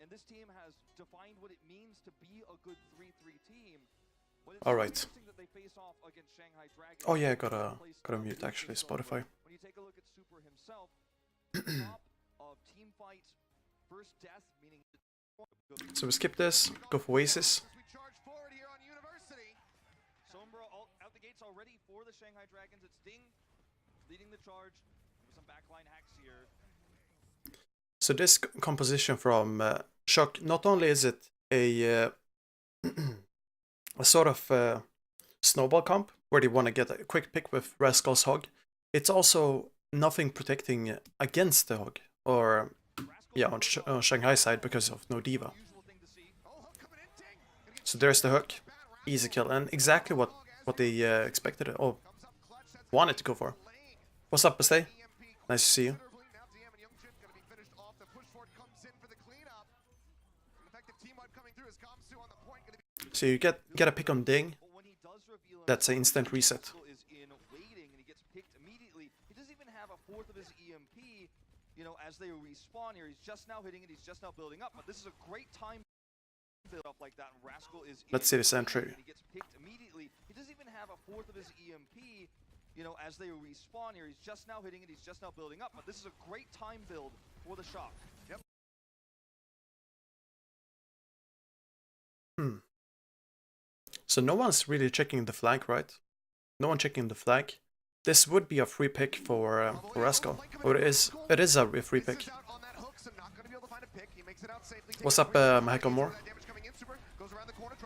and this team has defined what it means to be a good 3-3 team. All right. That they face off against Shanghai Dragons. Oh yeah, gotta mute actually Spotify. When you take a look at Super himself, top of team fights, first death, meaning. So we skip this, go for Oasis. Sombra out the gates already for the Shanghai Dragons. It's Ding leading the charge with some backline hacks here. So this composition from Shock, not only is it a a sort of snowball comp where they want to get a quick pick with Rascal's Hog, it's also nothing protecting against the Hog, or yeah, on Shanghai side because of no Diva. So there's the hook, easy kill, and exactly what they expected or wanted to go for. What's up, Bastay? Nice to see you. So you get a pick on Ding. That's an instant reset. You know, as they respawn here, he's just now hitting it. He's just now building up. But this is a great time build up like that. And Rascal is. Let's see this entry. He gets picked immediately. He doesn't even have a fourth of his EMP. You know, as they respawn here, he's just now hitting it. He's just now building up. But this is a great time build for the Shock. Yep. So no one's really checking the flank, right? No one checking the flank. This would be a free pick for Rascal. Or it is a free pick. What's up, Maheko Moore?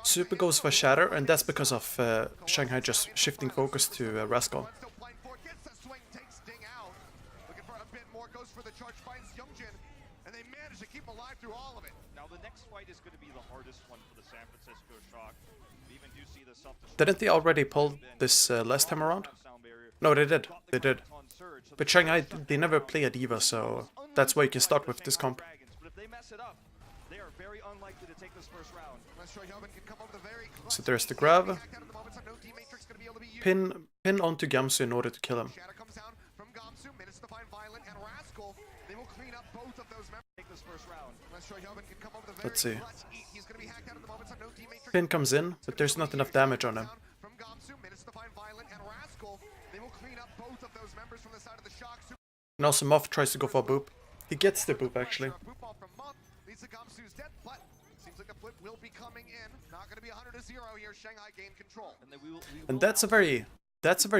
Super goes for Shatter, and that's because of Shanghai just shifting focus to Rascal. Now the next fight is going to be the hardest one for the San Francisco Shock. We even do see the Didn't they already pull this last time around? No, they did. They did. But Shanghai, they never play a Diva, so that's why you can start with this comp. So there's the grab. Pin onto Gamsu in order to kill him. Let's see. Pin comes in, but there's not enough damage on him. And also Moth tries to go for a boop. He gets the boop actually. And that's a very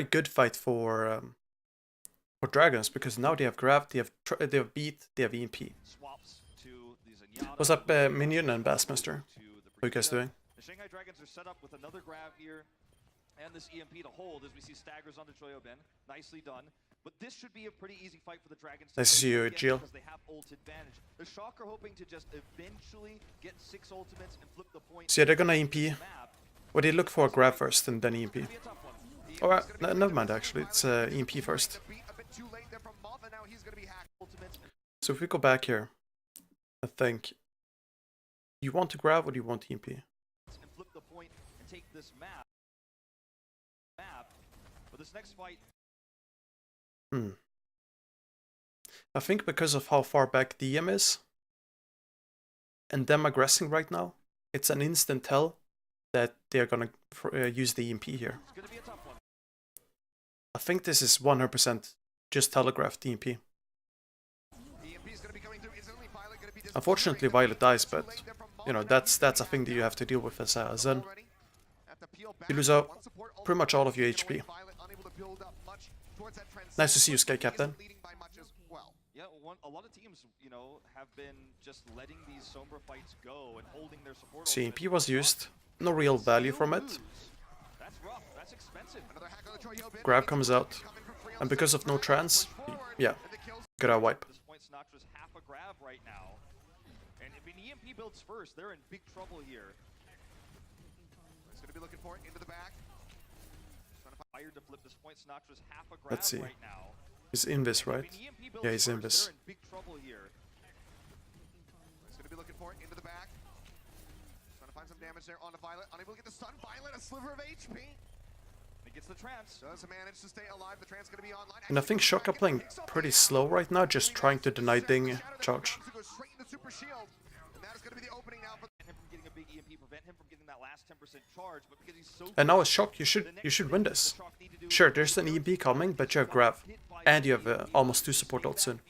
good fight for Dragons, because now they have grab, they have beat, they have EMP. What's up, Minion and Bassmaster? How are you guys doing? The Shanghai Dragons are set up with another grab here and this EMP to hold as we see staggers onto Choyobin. Nicely done. But this should be a pretty easy fight for the Dragons. Nice to see you, Jill. They have ult advantage. The Shock are hoping to just eventually get 6 ultimates and flip the point. So yeah, they're gonna EMP. Well, they look for a grab first and then EMP. Alright, never mind actually, it's EMP first. So if we go back here, I think you want to grab or do you want EMP? And flip the point and take this map. But this next fight. I think because of how far back DM is and them aggressing right now, it's an instant tell that they're gonna use the EMP here. It's gonna be a tough one. I think this is 100% just telegraphed EMP. Unfortunately, Violet dies, but you know that's a thing that you have to deal with as a Zen. You lose out pretty much all of your HP. Nice to see you, Sky Captain. Yeah, a lot of teams, you know, have been just letting these Sombra fights go and holding their support. So EMP was used, no real value from it. That's rough. That's expensive. Grab comes out, and because of no trans, yeah, gotta wipe. This point Sinatra's half a grab right now. And if an EMP builds first, they're in big trouble here. He's gonna be looking for it into the back. Trying to flip this point. Sinatra's half a grab. Let's see. Right now. He's Invis, right? Yeah, he's Invis. They're in big trouble here. He's gonna be looking for it into the back. Trying to find some damage there on the Violet. Unable to get the stun. Violet, a sliver of HP. And I think Shock are playing pretty slow right now, just trying to deny Ding charge. And now it's Shock, you should win this. Sure, there's an EMP coming, but you have Grav. And you have almost 2 support ults soon.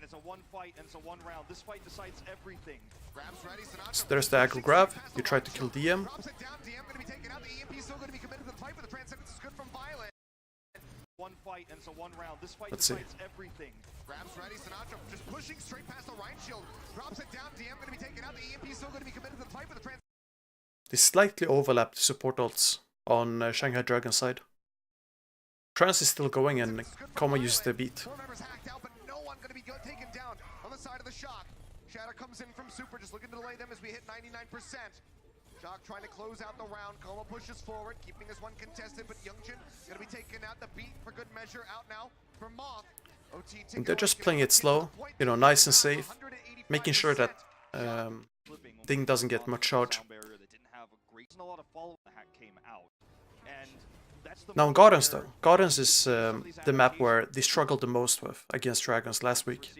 It's a one fight and it's a one round. This fight decides everything. So there's the aggro grab. You try to kill DM. One fight and it's a one round. This fight Let's see. decides everything. Grabs ready, Sinatra just pushing straight past the Rhine shield. Drops it down, DM gonna be taken out. The EMP still gonna be committed to the fight with the They slightly overlap the support ults on Shanghai Dragon side. Trance is still going and Koma uses the beat. Side of the Shock. Shatter comes in from Super, just looking to delay them as we hit 99%. Shock trying to close out the round. Koma pushes forward, keeping this one contested, but Youngjin gonna be taken out. The beat for good measure out now for Moth. And they're just playing it slow, you know, nice and safe, making sure that Ding doesn't get much charge. Now on Guardians though, Guardians is the map where they struggled the most with against Dragons last week.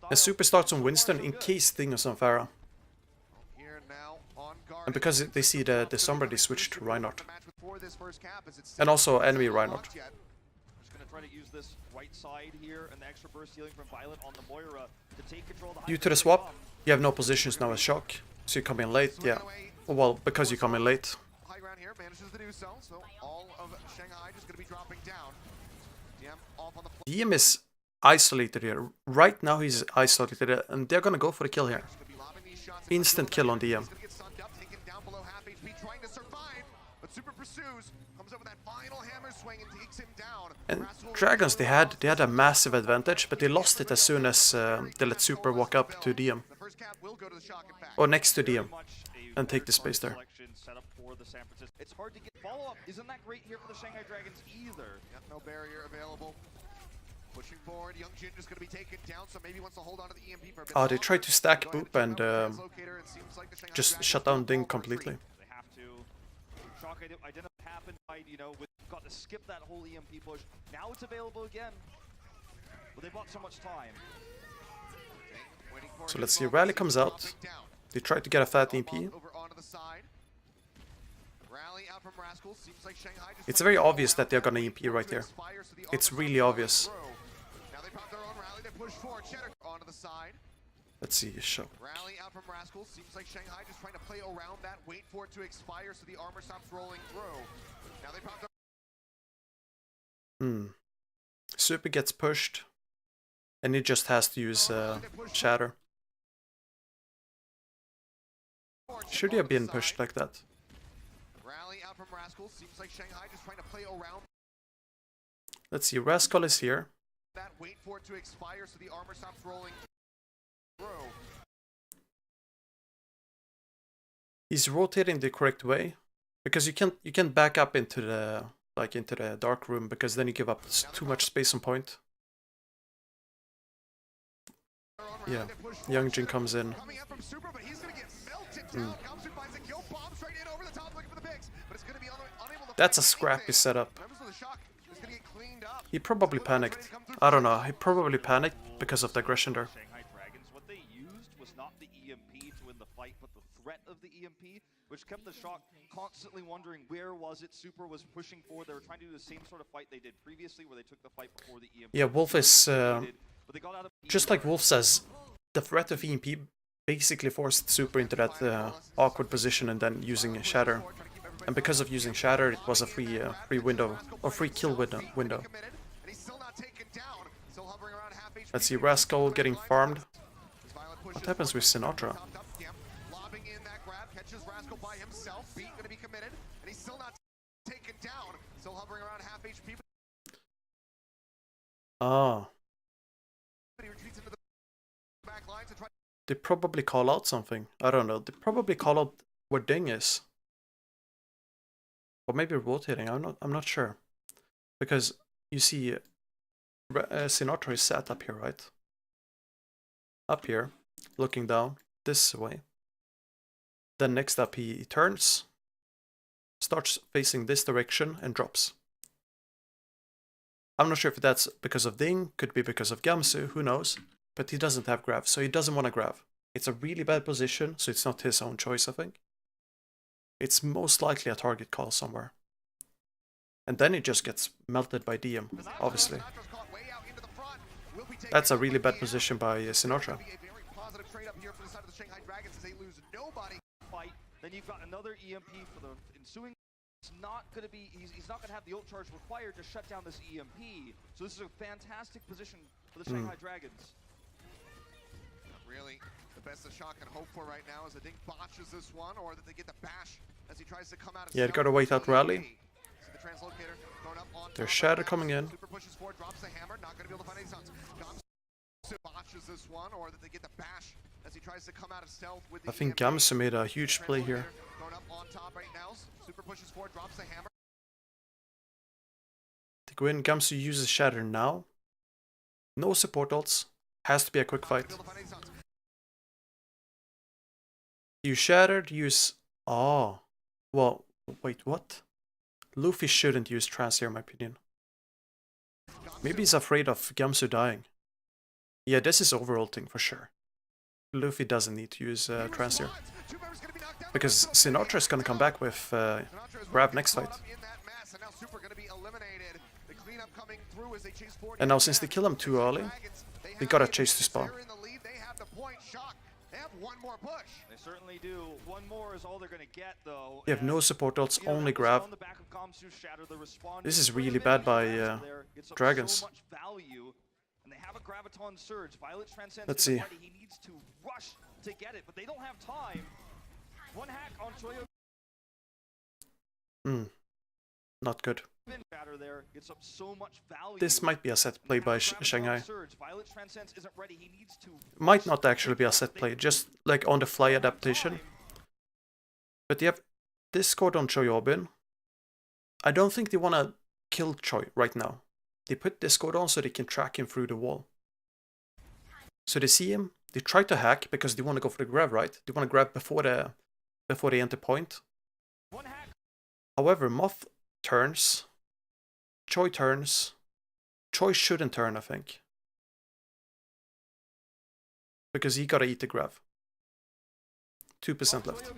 And Super starts on Winston in case Ding is on Pharah. And because they see the Sombra, they switch to Reinhardt. And also enemy Reinhardt. Due to the swap, you have no positions now as Shock. So you come in late, yeah. Well, because you come in late. DM is isolated here. Right now he's isolated and they're gonna go for the kill here. Instant kill on DM. And Dragons, they had a massive advantage, but they lost it as soon as they let Super walk up to DM. Or next to DM. And take the space there. It's hard to get follow-up. Isn't that great here for the Shanghai Dragons either? Yep, no barrier available. Pushing forward, Youngjin just going to be taken down, so maybe wants to hold on to the EMP for a bit. Oh, they tried to stack Boop and just shut down Ding completely. They have to. Shock identify happened, you know, got to skip that whole EMP push. Now it's available again. But they bought so much time. So let's see, Rally comes out. They try to get a fat EMP. It's very obvious that they're gonna EMP right there. It's really obvious. Let's see, Shock. Rally out from Rascal. Seems like Shanghai just trying to play around that, wait for it to expire so the armor stops rolling through. Now they popped up. Super gets pushed. And he just has to use Shatter. Should he have been pushed like that? Rally out from Rascal. Seems like Shanghai just trying to play around. Let's see, Rascal is here. That wait for it to expire so the armor stops rolling through. He's rotating the correct way because you can't back up into the dark room because then you give up too much space on point. Yeah, Youngjin comes in. That's a scrappy setup. He probably panicked. I don't know, he probably panicked because of the aggression there. What they used was not the EMP to win the fight, but the threat of the EMP, which kept the Shock constantly wondering where was it. Super was pushing forward. They were trying to do the same sort of fight they did previously, where they took the fight before the EMP. Yeah, Wolf is just like Wolf says, the threat of EMP basically forced Super into that awkward position and then using Shatter. And because of using Shatter, it was a free window, or free kill window. Let's see, Rascal getting farmed. What happens with Sinatra? Ah. They probably call out something. I don't know. They probably call out where Ding is. Or maybe rotating. I'm not sure. Because you see Sinatra is sat up here, right? Up here, looking down this way. Then next up he turns, starts facing this direction and drops. I'm not sure if that's because of Ding, could be because of Gamsu, who knows. But he doesn't have grav, so he doesn't want to grav. It's a really bad position, so it's not his own choice, I think. It's most likely a target call somewhere. And then he just gets melted by DM, obviously. That's a really bad position by Sinatra. Then you've got another EMP for the ensuing. It's not going to be. He's not going to have the ult charge required to shut down this EMP. So this is a fantastic position for the Shanghai Dragons. Really, the best that Shock can hope for right now is that Dink botches this one, or that they get the bash as he tries to come out of. Yeah, gotta wait out rally. The translocator going up on There's Shatter coming in. Super pushes forward, drops the hammer, not going to be able to find any sounds. Gamsu botches this one, or that they get the bash as he tries to come out of stealth with the I think EMP. Gamsu made a huge play here. Going up on top right now. Super pushes forward, drops the hammer. To go in, Gamsu uses Shatter now. No support ults. Has to be a quick fight. You Shattered, use... Oh. Well, wait, what? Luffy shouldn't use trance here, in my opinion. Maybe he's afraid of Gamsu dying. Yeah, this is over-ulting for sure. Luffy doesn't need to use trance here. Because Sinatra is gonna come back with grab next fight. And now since they kill him too early, they gotta chase to spawn. They certainly do. One more is all they're going to get, though. They have no support ults, only grab. This is really bad by Dragons. Let's see. He needs to rush to get it, but they don't have time. One hack on Choyo. Not good. There gets up so much value. This might be a set play by Shanghai. Might not actually be a set play, just like on the fly adaptation. But you have Discord on Choyobin. I don't think they want to kill Choi right now. They put Discord on so they can track him through the wall. So they see him, they try to hack because they want to go for the grab, right? They want to grab before they enter point. However, Moth turns. Choi turns. Choi shouldn't turn, I think. Because he gotta eat the grab. 2% left.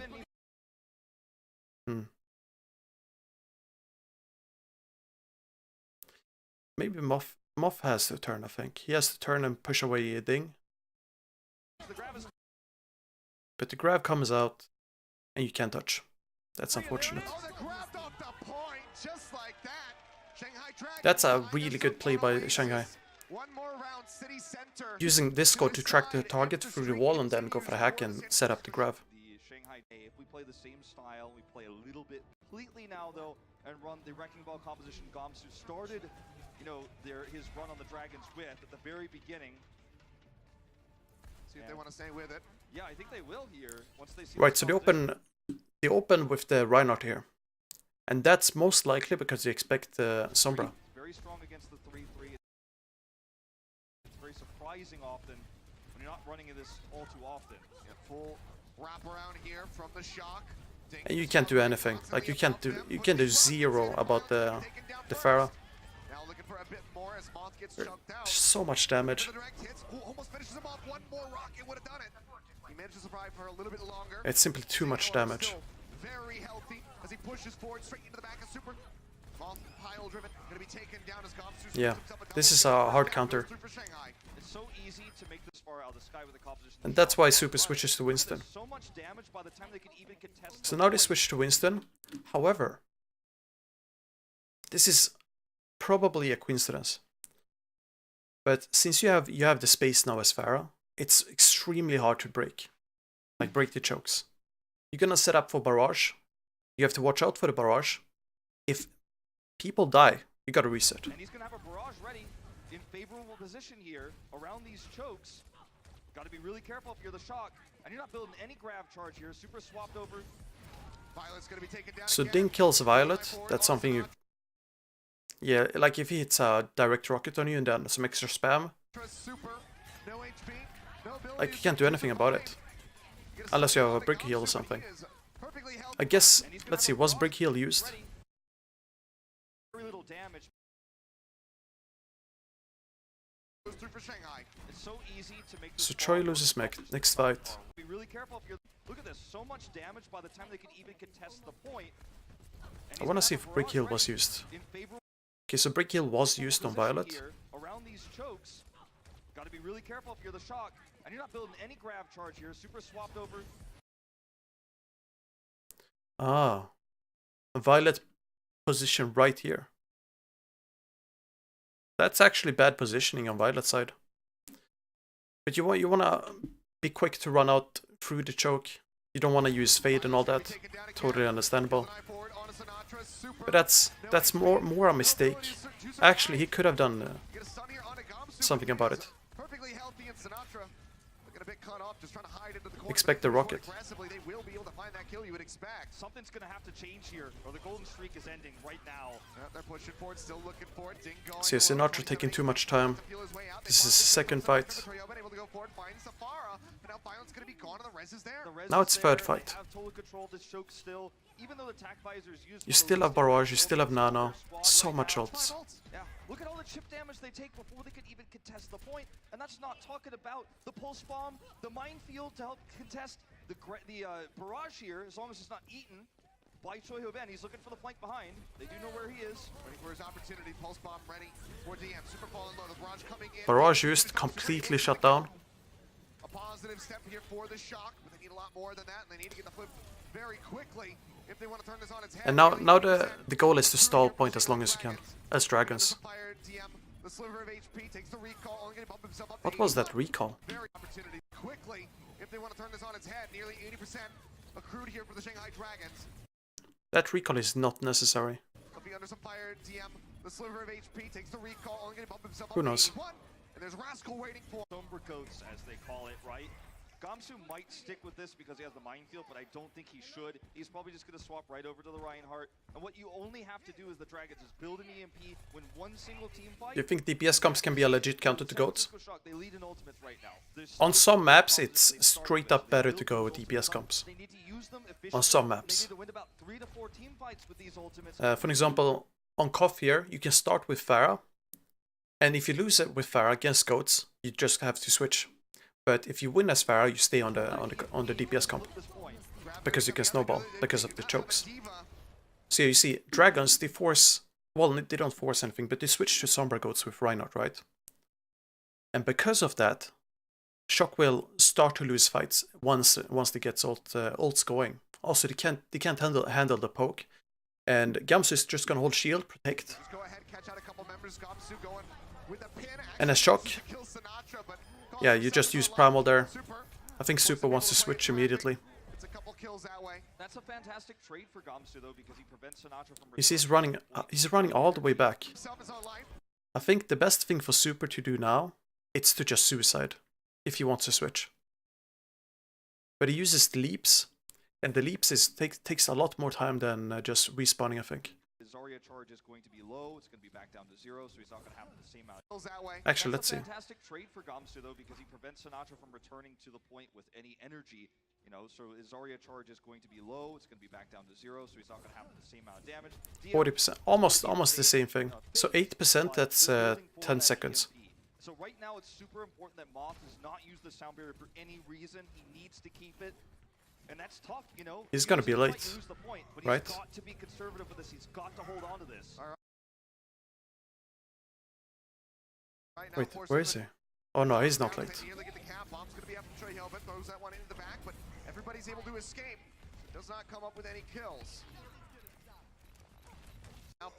Maybe Moth has to turn, I think. He has to turn and push away Ding. But the grab comes out and you can't touch. That's unfortunate. That's a really good play by Shanghai. Using Discord to track the target through the wall and then go for the hack and set up the grab. If we play the same style, we play a little bit completely now though, and run the Wrecking Ball composition Gamsu started, you know, his run on the Dragons with at the very beginning. See if they want to stay with it. Yeah, I think they will here once they see. Right, so they open with the Reinhardt here. And that's most likely because they expect Sombra. Very strong against the 3-3. It's very surprising often when you're not running this all too often. Yeah, full wrap around here from the Shock. And you can't do anything. Like you can do zero about the Pharah. Now looking for a bit more as Moth gets chunked out. So much damage. Almost finishes him off. One more rocket would have done it. He managed to survive for a little bit longer. It's simply too much damage. Very healthy as he pushes forward straight into the back of Super. Moth pile driven, gonna be taken down as Gamsu. Yeah, this is a hard counter. It's so easy to make this far out of the sky with the composition. And that's why Super switches to Winston. So much damage by the time they can even contest. So now they switch to Winston. However, this is probably a coincidence. But since you have the space now as Pharah, it's extremely hard to break. Like break the chokes. You're gonna set up for barrage. You have to watch out for the barrage. If people die, you gotta reset. And he's gonna have a barrage ready in favorable position here around these chokes. Gotta be really careful if you're the Shock. And you're not building any grab charge here. Super swapped over. Violet's gonna be taken down. So Ding kills Violet. That's something you... Yeah, like if he hits a direct rocket on you and then some extra spam. Like you can't do anything about it. Unless you have a brick heal or something. I guess, let's see, was Brig Heal used? Very little damage. Goes through for Shanghai. It's so easy to make So Choi loses next fight. Be really careful if you're. Look at this, so much damage by the time they can even contest the point. And I want to see if Brig Heal was used. Okay, so Brig Heal was used on Violet. Here, around these chokes, got to be really careful if you're the Shock. And you're not building any grab charge here. Super swapped over. Ah, Violet position right here. That's actually bad positioning on Violet's side. But you wanna be quick to run out through the choke. You don't want to use fade and all that. Totally understandable. But that's more a mistake. Actually, he could have done something about it. Perfectly healthy in Sinatra. Looking a bit cut off, just trying to hide into the corner. Expect the rocket. Aggressively, they will be able to find that kill you would expect. Something's gonna have to change here, or the golden streak is ending right now. They're pushing forward, still looking for it. Ding going. See, Sinatra taking too much time. This is his second fight. Able to go forward, finds Safara, but now Violent's gonna be gone and the res is there. Now it's third fight. Have total control of this choke still, even though the attack visor is used. You still have Barrage, you still have Nano. So much ults. Yeah, look at all the chip damage they take before they could even contest the point, and that's not talking about the pulse bomb, the minefield to help contest the barrage here, as long as it's not eaten by Choi Ho-Ben. He's looking for the flank behind. They do know where he is. Waiting for his opportunity. Pulse bomb ready for DM. Super falling low. The barrage coming in. Barrage used, completely shut down. A positive step here for the Shock, but they need a lot more than that, and they need to get the flip very quickly if they want to turn this on its head. And now the goal is to stall point as long as you can, as dragons. The sliver of HP takes the recall, only gonna bump himself up to What was that 81. recall? Very opportunity quickly if they want to turn this on its head. Nearly 80% accrued here for the Shanghai Dragons. That recall is not necessary. They'll be under some fire. DM, the sliver of HP takes the recall, only gonna bump himself up Who to knows? 81. And there's Rascal waiting for Sombra coats, as they call it, right? Gamsu might stick with this because he has the minefield, but I don't think he should. He's probably just going to swap right over to the Reinhardt. And what you only have to do as the Dragons is build an EMP when one single team fight. You think DPS comps can be a legit counter to goats? They lead in ultimates right now. On some maps, it's straight up better to go with DPS comps. They need to use them On some efficiently. maps. They need to win about 3 to 4 team fights with these ultimates. For example, on Koth here, you can start with Pharah. And if you lose it with Pharah against goats, you just have to switch. But if you win as Pharah, you stay on the DPS comp. Because you can snowball, because of the chokes. So you see, dragons, they force... Well, they don't force anything, but they switch to Sombra Goats with Reinhardt, right? And because of that, Shock will start to lose fights once they get ults going. Also, they can't handle the poke. And Gamsu is just gonna hold shield, protect. And as Shock, yeah, you just use Primal there. I think Super wants to switch immediately. That's a fantastic trade for Gamsu though, because he prevents Sinatra from. You see, he's running all the way back. I think the best thing for Super to do now, it's to just suicide, if he wants to switch. But he uses the leaps, and the leaps takes a lot more time than just respawning, I think. His Zarya charge is going to be low. It's going to be back down to 0, so he's not going to have the same amount. Actually, let's see. That's a fantastic trade for Gamsu though, because he prevents Sinatra from returning to the point with any energy. You know, so his Zarya charge is going to be low. It's going to be back down to 0, so he's not going to have the same amount of damage. 40%, almost the same thing. So 8%, that's 10 seconds. So right now it's super important that Moth does not use the sound barrier for any reason. He needs to keep it. And that's tough, you know. He's gonna be late, lose the point, but right? He's got to be conservative with this. He's got to hold on to this. Wait, where is he? Oh no, he's not late. Everybody's able to escape. Does not come up with any kills. How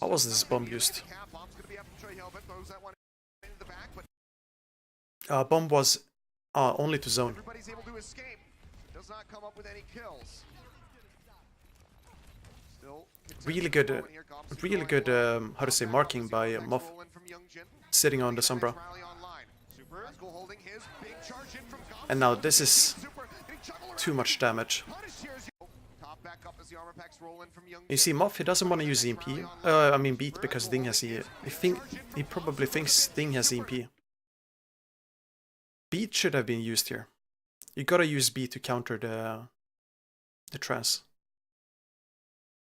was this bomb used? Bomb was only to zone. Everybody's able to escape. Does not come up with any kills. Really good, how to say, marking by Moth, sitting on the Sombra. And now this is too much damage. You see, Moth, he doesn't want to use EMP. I mean Beat, because Ding has he probably thinks Ding has EMP. Beat should have been used here. You gotta use Beat to counter the trance.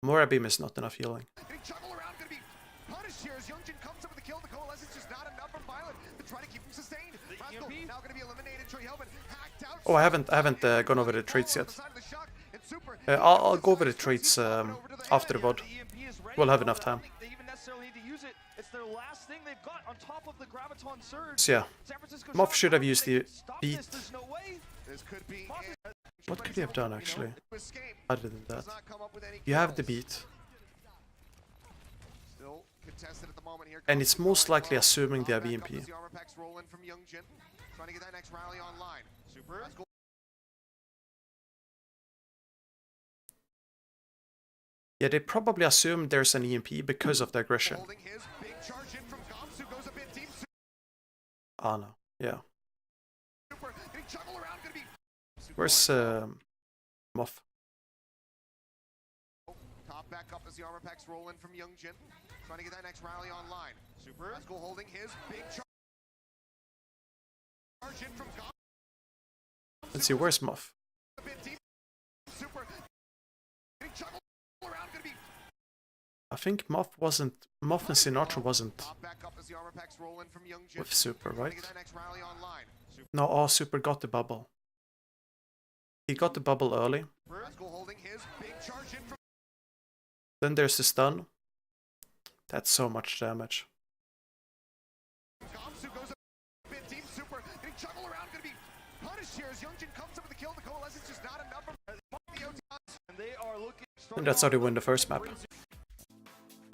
Mora beam is not enough healing. Juggle around, gonna be punished here as Youngjin comes up with the kill. The coalescence just not enough from Violet to try to keep him sustained. Rascal now gonna be eliminated. Troy Helvin hacked out. Oh, I haven't gone over the traits yet. I'll go over the traits after the VOD. We'll have enough time. So yeah, Moth should have used the beat. What could he have done actually, other than that? You have the beat. And it's most likely assuming they have EMP. Yeah, they probably assume there's an EMP because of the aggression. Ah, no. Yeah. Where's Moth? Top back up as the armor packs roll in from Youngjin. Trying to get that next rally online. Super. Rascal holding his big charge in from Gom. Let's see, where's Moth? Super. I think Moth and Sinatra wasn't with Super, right? No, oh, Super got the bubble. He got the bubble early. Then there's the stun. That's so much damage. And that's how they win the first map.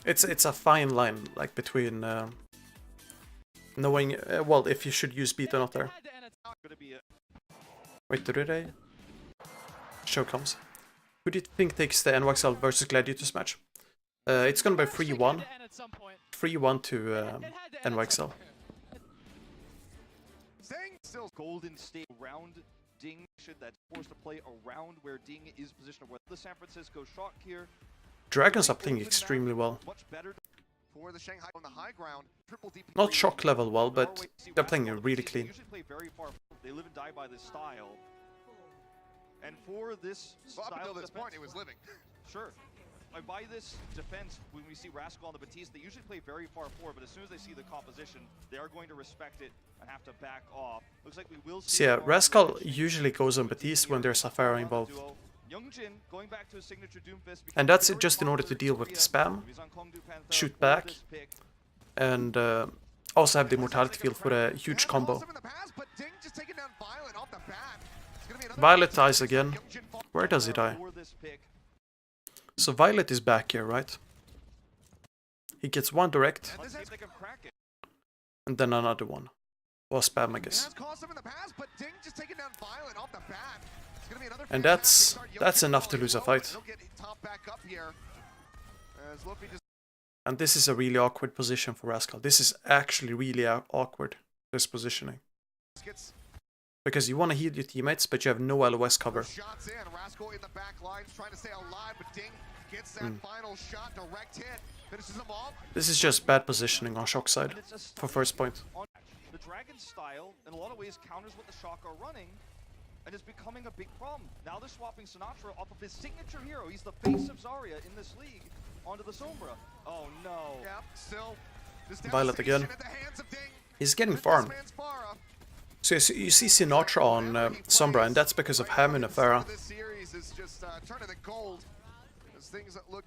It's a fine line, like between knowing well if you should use beat or not there. Wait, do they? Show comes. Who do you think takes the NYXL versus Gladiators match? It's gonna be 3-1. 3-1 to NYXL. Golden State around Ding that's forced to play around where Ding is positioned, where the San Francisco Shock here. Dragons are playing extremely well. For the Shanghai on the high ground, Not shock level well, but they're playing really clean. They usually play very far. They live and die by this style. And for this style up until this defense, point, it was living. Sure. By this defense, when we see Rascal on the Batiste, they usually play very far forward, but as soon as they see the composition, they are going to respect it and have to back off. Looks like we will see. So yeah, Rascal usually goes on Batiste when there's a Sapphire involved. Youngjin going back to his signature Doomfist, And that's it just in order to deal with the spam, shoot back, and also have the Immortality Field for a huge combo. Violet dies again. Where does he die? So Violet is back here, right? He gets one direct, and then another one. Or spam, I guess. And that's enough to lose a fight. And this is a really awkward position for Rascal. This is actually really awkward, this positioning. Because you want to heal your teammates, but you have no LOS cover. This is just bad positioning on Shock side for first point. The Dragon style, in a lot of ways, counters what the Shock are running, and it's becoming a big problem. Now they're swapping Sinatra off of his signature hero. He's the face of Zarya in this league onto the Sombra. Oh no. Yep, still. Violet again. He's getting farmed. So you see Sinatra on Sombra, and that's because of Ham and Afera. This series is just turning to gold. There's things that look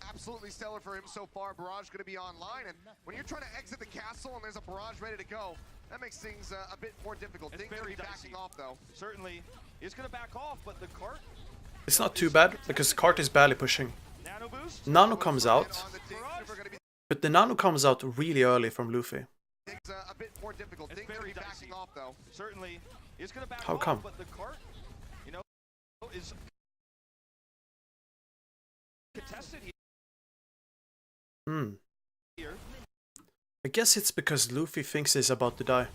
absolutely stellar for him so far. Barrage going to be online, and when you're trying to exit the castle and there's a barrage ready to go, that makes things a bit more difficult. Ding's going to be backing off, though. Certainly, he's going to back off, but the cart... It's not too bad, because the cart is barely pushing. Nano comes out, but the Nano comes out really early from Luffy. A bit more difficult. Ding's going to be backing off, though. Certainly, he's going to back How come? off, but the cart, you know, is contested here. I guess it's because Luffy thinks he's about to die.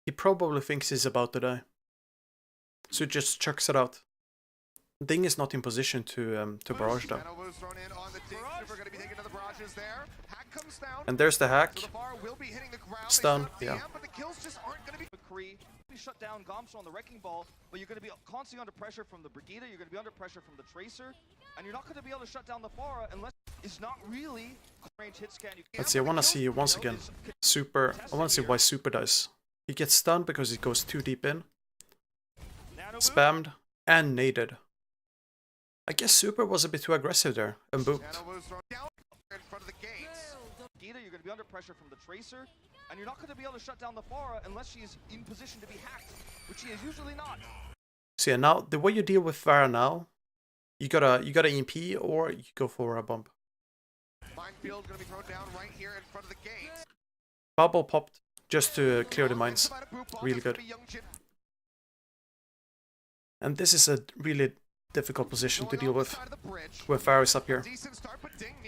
He probably thinks he's about to die. So he just chucks it out. Ding is not in position to barrage though. And there's the hack. Stun, yeah. shut down Gamsu on the Wrecking Ball, but you're going to be constantly under pressure from the Brigida, you're going to be under pressure from the Tracer, and you're not going to be able to shut down the Pharah unless it's not really range hit scan. Let's see, I want to see once again Super. I want to see why Super dies. He gets stunned because he goes too deep in, spammed, and naded. I guess Super was a bit too aggressive there and booped. You're going to be under pressure from the Tracer, and you're not going to be able to shut down the Pharah unless she's in position to be hacked, which she is usually not. So yeah, now the way you deal with Pharah now, you gotta EMP or you go for a bump. Minefield gonna be thrown down right here in front of the gate. Bubble popped just to clear the mines. Really good. And this is a really difficult position to deal with Pharah is up here,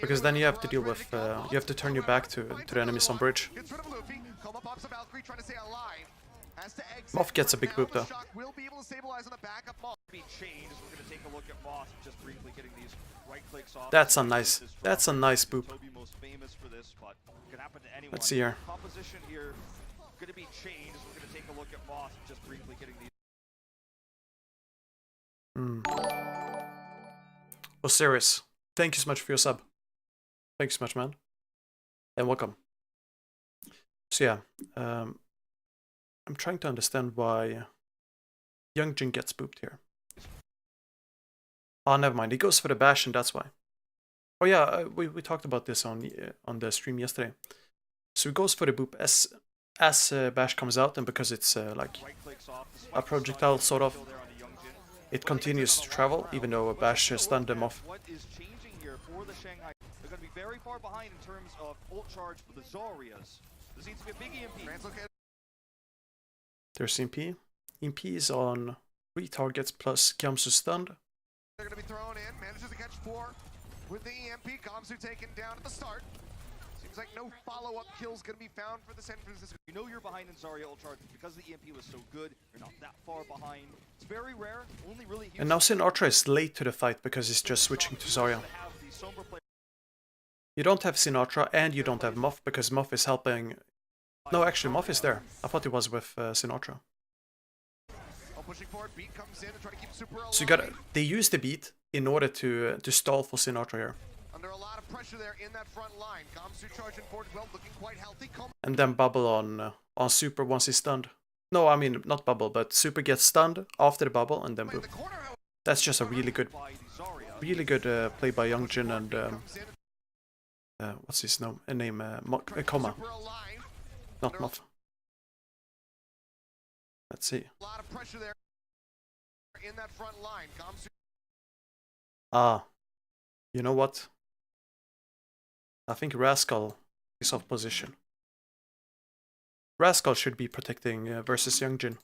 because then you have to deal with you have to turn your back to the enemies on bridge. Moth gets a big boop though. That's a nice boop. Let's see here. Going to be changed. We're going to take a look at Moth just briefly getting these. Osiris, thank you so much for your sub. Thank you so much, man. And welcome. So yeah, I'm trying to understand why Youngjin gets booped here. Oh, never mind. He goes for the bash and that's why. Oh yeah, we talked about this on the stream yesterday. So he goes for the boop as bash comes out, and because it's like a projectile sort of, it continues to travel even though a bash stunned them off. What is changing here for the Shanghai? They're going to be very far behind in terms of ult charge for the Zarias. There seems to be a big EMP. There's EMP. EMP is on 3 targets plus Gamsu stunned. They're going to be thrown in. Manages to catch 4 with the EMP. Gamsu taken down at the start. Seems like no follow-up kills going to be found for the San Francisco. You know you're behind in Zarya ult charge because the EMP was so good. You're not that far behind. It's very rare. Only really. And now Sinatra is late to the fight because he's just switching to Zarya. You don't have Sinatra and you don't have Muff because Muff is helping. No, actually Muff is there. I thought he was with Sinatra. So you gotta. They use the beat in order to stall for Sinatra here. Under a lot of pressure there in that front line. Gamsu charging forward well, looking quite healthy. And then bubble on Super once he's stunned. No, I mean not bubble, but Super gets stunned after the bubble and then boop. That's just a really good play by Youngjin and what's his name? Koma. Not Muff. Let's see. A lot of pressure there in that front line. Ah, you know what? I think Rascal is off position. Rascal should be protecting versus Youngjin.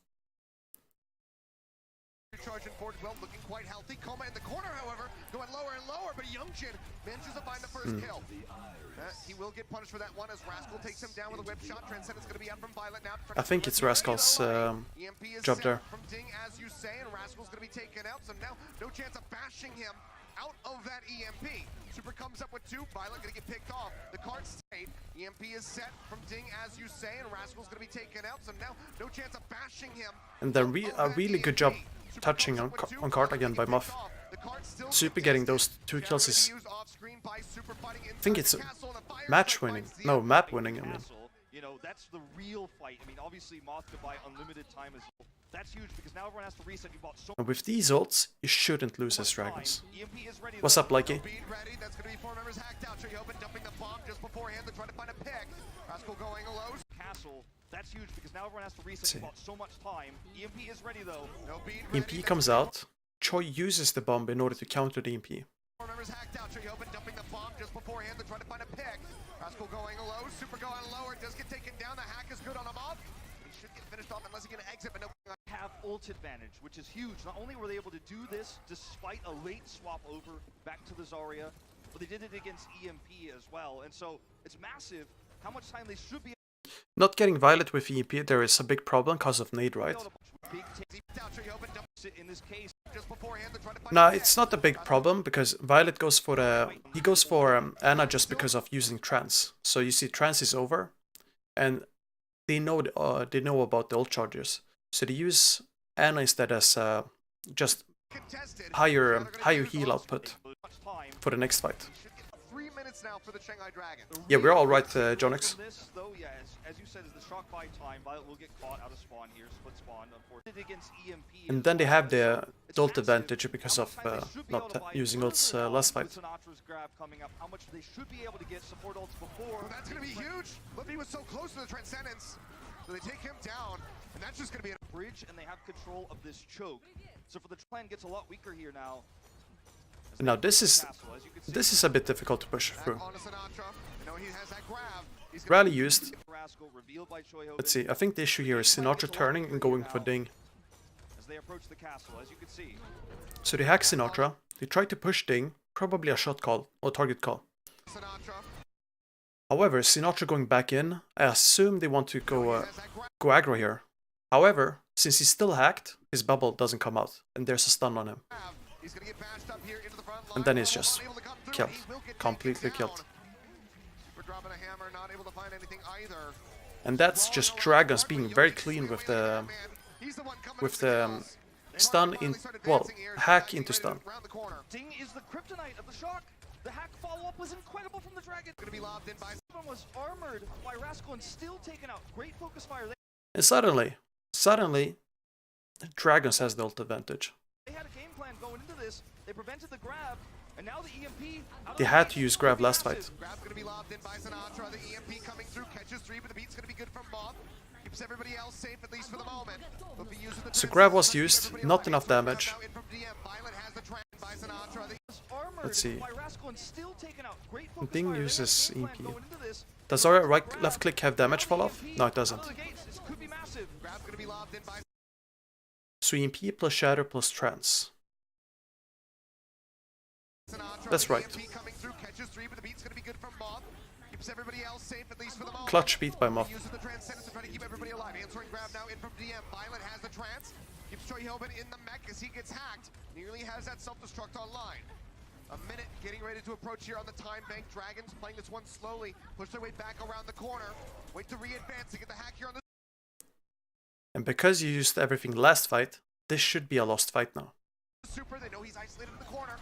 Charging forward well, looking quite healthy. Koma in the corner, however, going lower and lower, but Youngjin manages to find the first kill. He will get punished for that one as Rascal takes him down with a whip shot. Transcendent's going to be out from Violet now. I think it's Rascal's job there. From Ding, as you say, and Rascal's going to be taken out, so now no chance of bashing him out of that EMP. Super comes up with 2. Violet going to get picked off. The card stayed. EMP is set from Ding, as you say, and Rascal's going to be taken out, so now no chance of bashing him. And then a really good job touching on card again by Muff. Super getting those 2 kills is, I think it's match winning. No, map winning, I mean. You know, that's the real fight. I mean, obviously Moth could buy unlimited time as well. That's huge because now everyone has to reset. You bought so and with these ults, you shouldn't lose as Dragons. What's up, Likey? That's going to be 4 members hacked out. Open dumping the bomb just beforehand. They're trying to find a pick. Rascal going low. Castle. That's huge because now everyone has to reset. You bought so much time. EMP is ready though. No bead ready. EMP comes out. Choi uses the bomb in order to counter the EMP. 4 members hacked out. Open dumping the bomb just beforehand. They're trying to find a pick. Rascal going low. Super going lower. Does get taken down. The hack is good on him off. He should get finished off unless he's going to exit, but no. Have ult advantage, which is huge. Not only were they able to do this despite a late swap over back to the Zarya, but they did it against EMP as well. And so it's massive how much time they should be. Not getting Violet with EMP, there is a big problem because of nade, right? No, it's not a big problem because Violet goes for he goes for Anna just because of using trance. So you see, trance is over, and they know about the ult charges. So they use Anna instead as just Contested. higher Now they're gonna heal use output Time. for the next fight. We should get 3 minutes now for the Shanghai Dragon. Yeah, we're all right, Jonix. From this, though, yeah, as you said, is the shock by time. Violet will get caught out of spawn here, split spawn, unfortunately against EMP. And then they have the ult advantage because of not using ults last fight. Sinatra's grab coming up, how much they should be able to get support ults before. Well, that's gonna be huge. Lippy was so close to the Transcendence. So they take him down, and that's just gonna be a Bridge, and they have control of this choke. So for the plan gets a lot weaker here now. Now this is a bit difficult to push through. on to Sinatra. You know, he has that grab. He's Rarely used. Rascal revealed by Choi Ho. Let's see, I think the issue here is Sinatra turning and going for Ding. As they approach the castle, as you can see. So they hack Sinatra, they try to push Ding, probably a shot call or target call. Sinatra. However, Sinatra going back in, I assume they want to go aggro here. However, since he's still hacked, his bubble doesn't come out, and there's a stun on him. He's gonna get bashed up here into the front line. And then he's just Unable to come through. killed. He will get Completely taken down. killed. We're dropping a hammer, not able to find anything either. And that's just Dragons being very clean with the stun in, well, hack into stun. Ding is the kryptonite of the shock. The hack follow-up was incredible from the dragon. Gonna be lobbed in by One was armored by Rascal and still taken out. Great focus fire. And suddenly, Dragons has the ult advantage. They had a game plan going into this. They prevented the grab, and now the EMP. They had to use grab last fight. Grab's gonna be lobbed in by Sinatra. The EMP coming through, catches 3, but the beat's gonna be good from Moth. Keeps everybody else safe, at least for the moment. So grab was used, not enough damage. Let's see. Ding uses EP. Does our left click have damage fall off? No, it doesn't. So EMP plus Shatter plus Trance. That's right. Clutch beat by Moth. Uses the Transcendence to try to keep everybody alive. Answering grab now in from DM. Violet has the trance. Keeps Choi Ho in the mech as he gets hacked. Nearly has that self-destruct online. A minute getting ready to approach here on the time bank. Dragons playing this one slowly. Push their way back around the corner. Wait to re-advance to get the hack here on the... And because you used everything last fight, this should be a lost fight now. Super, they know he's isolated in the corner.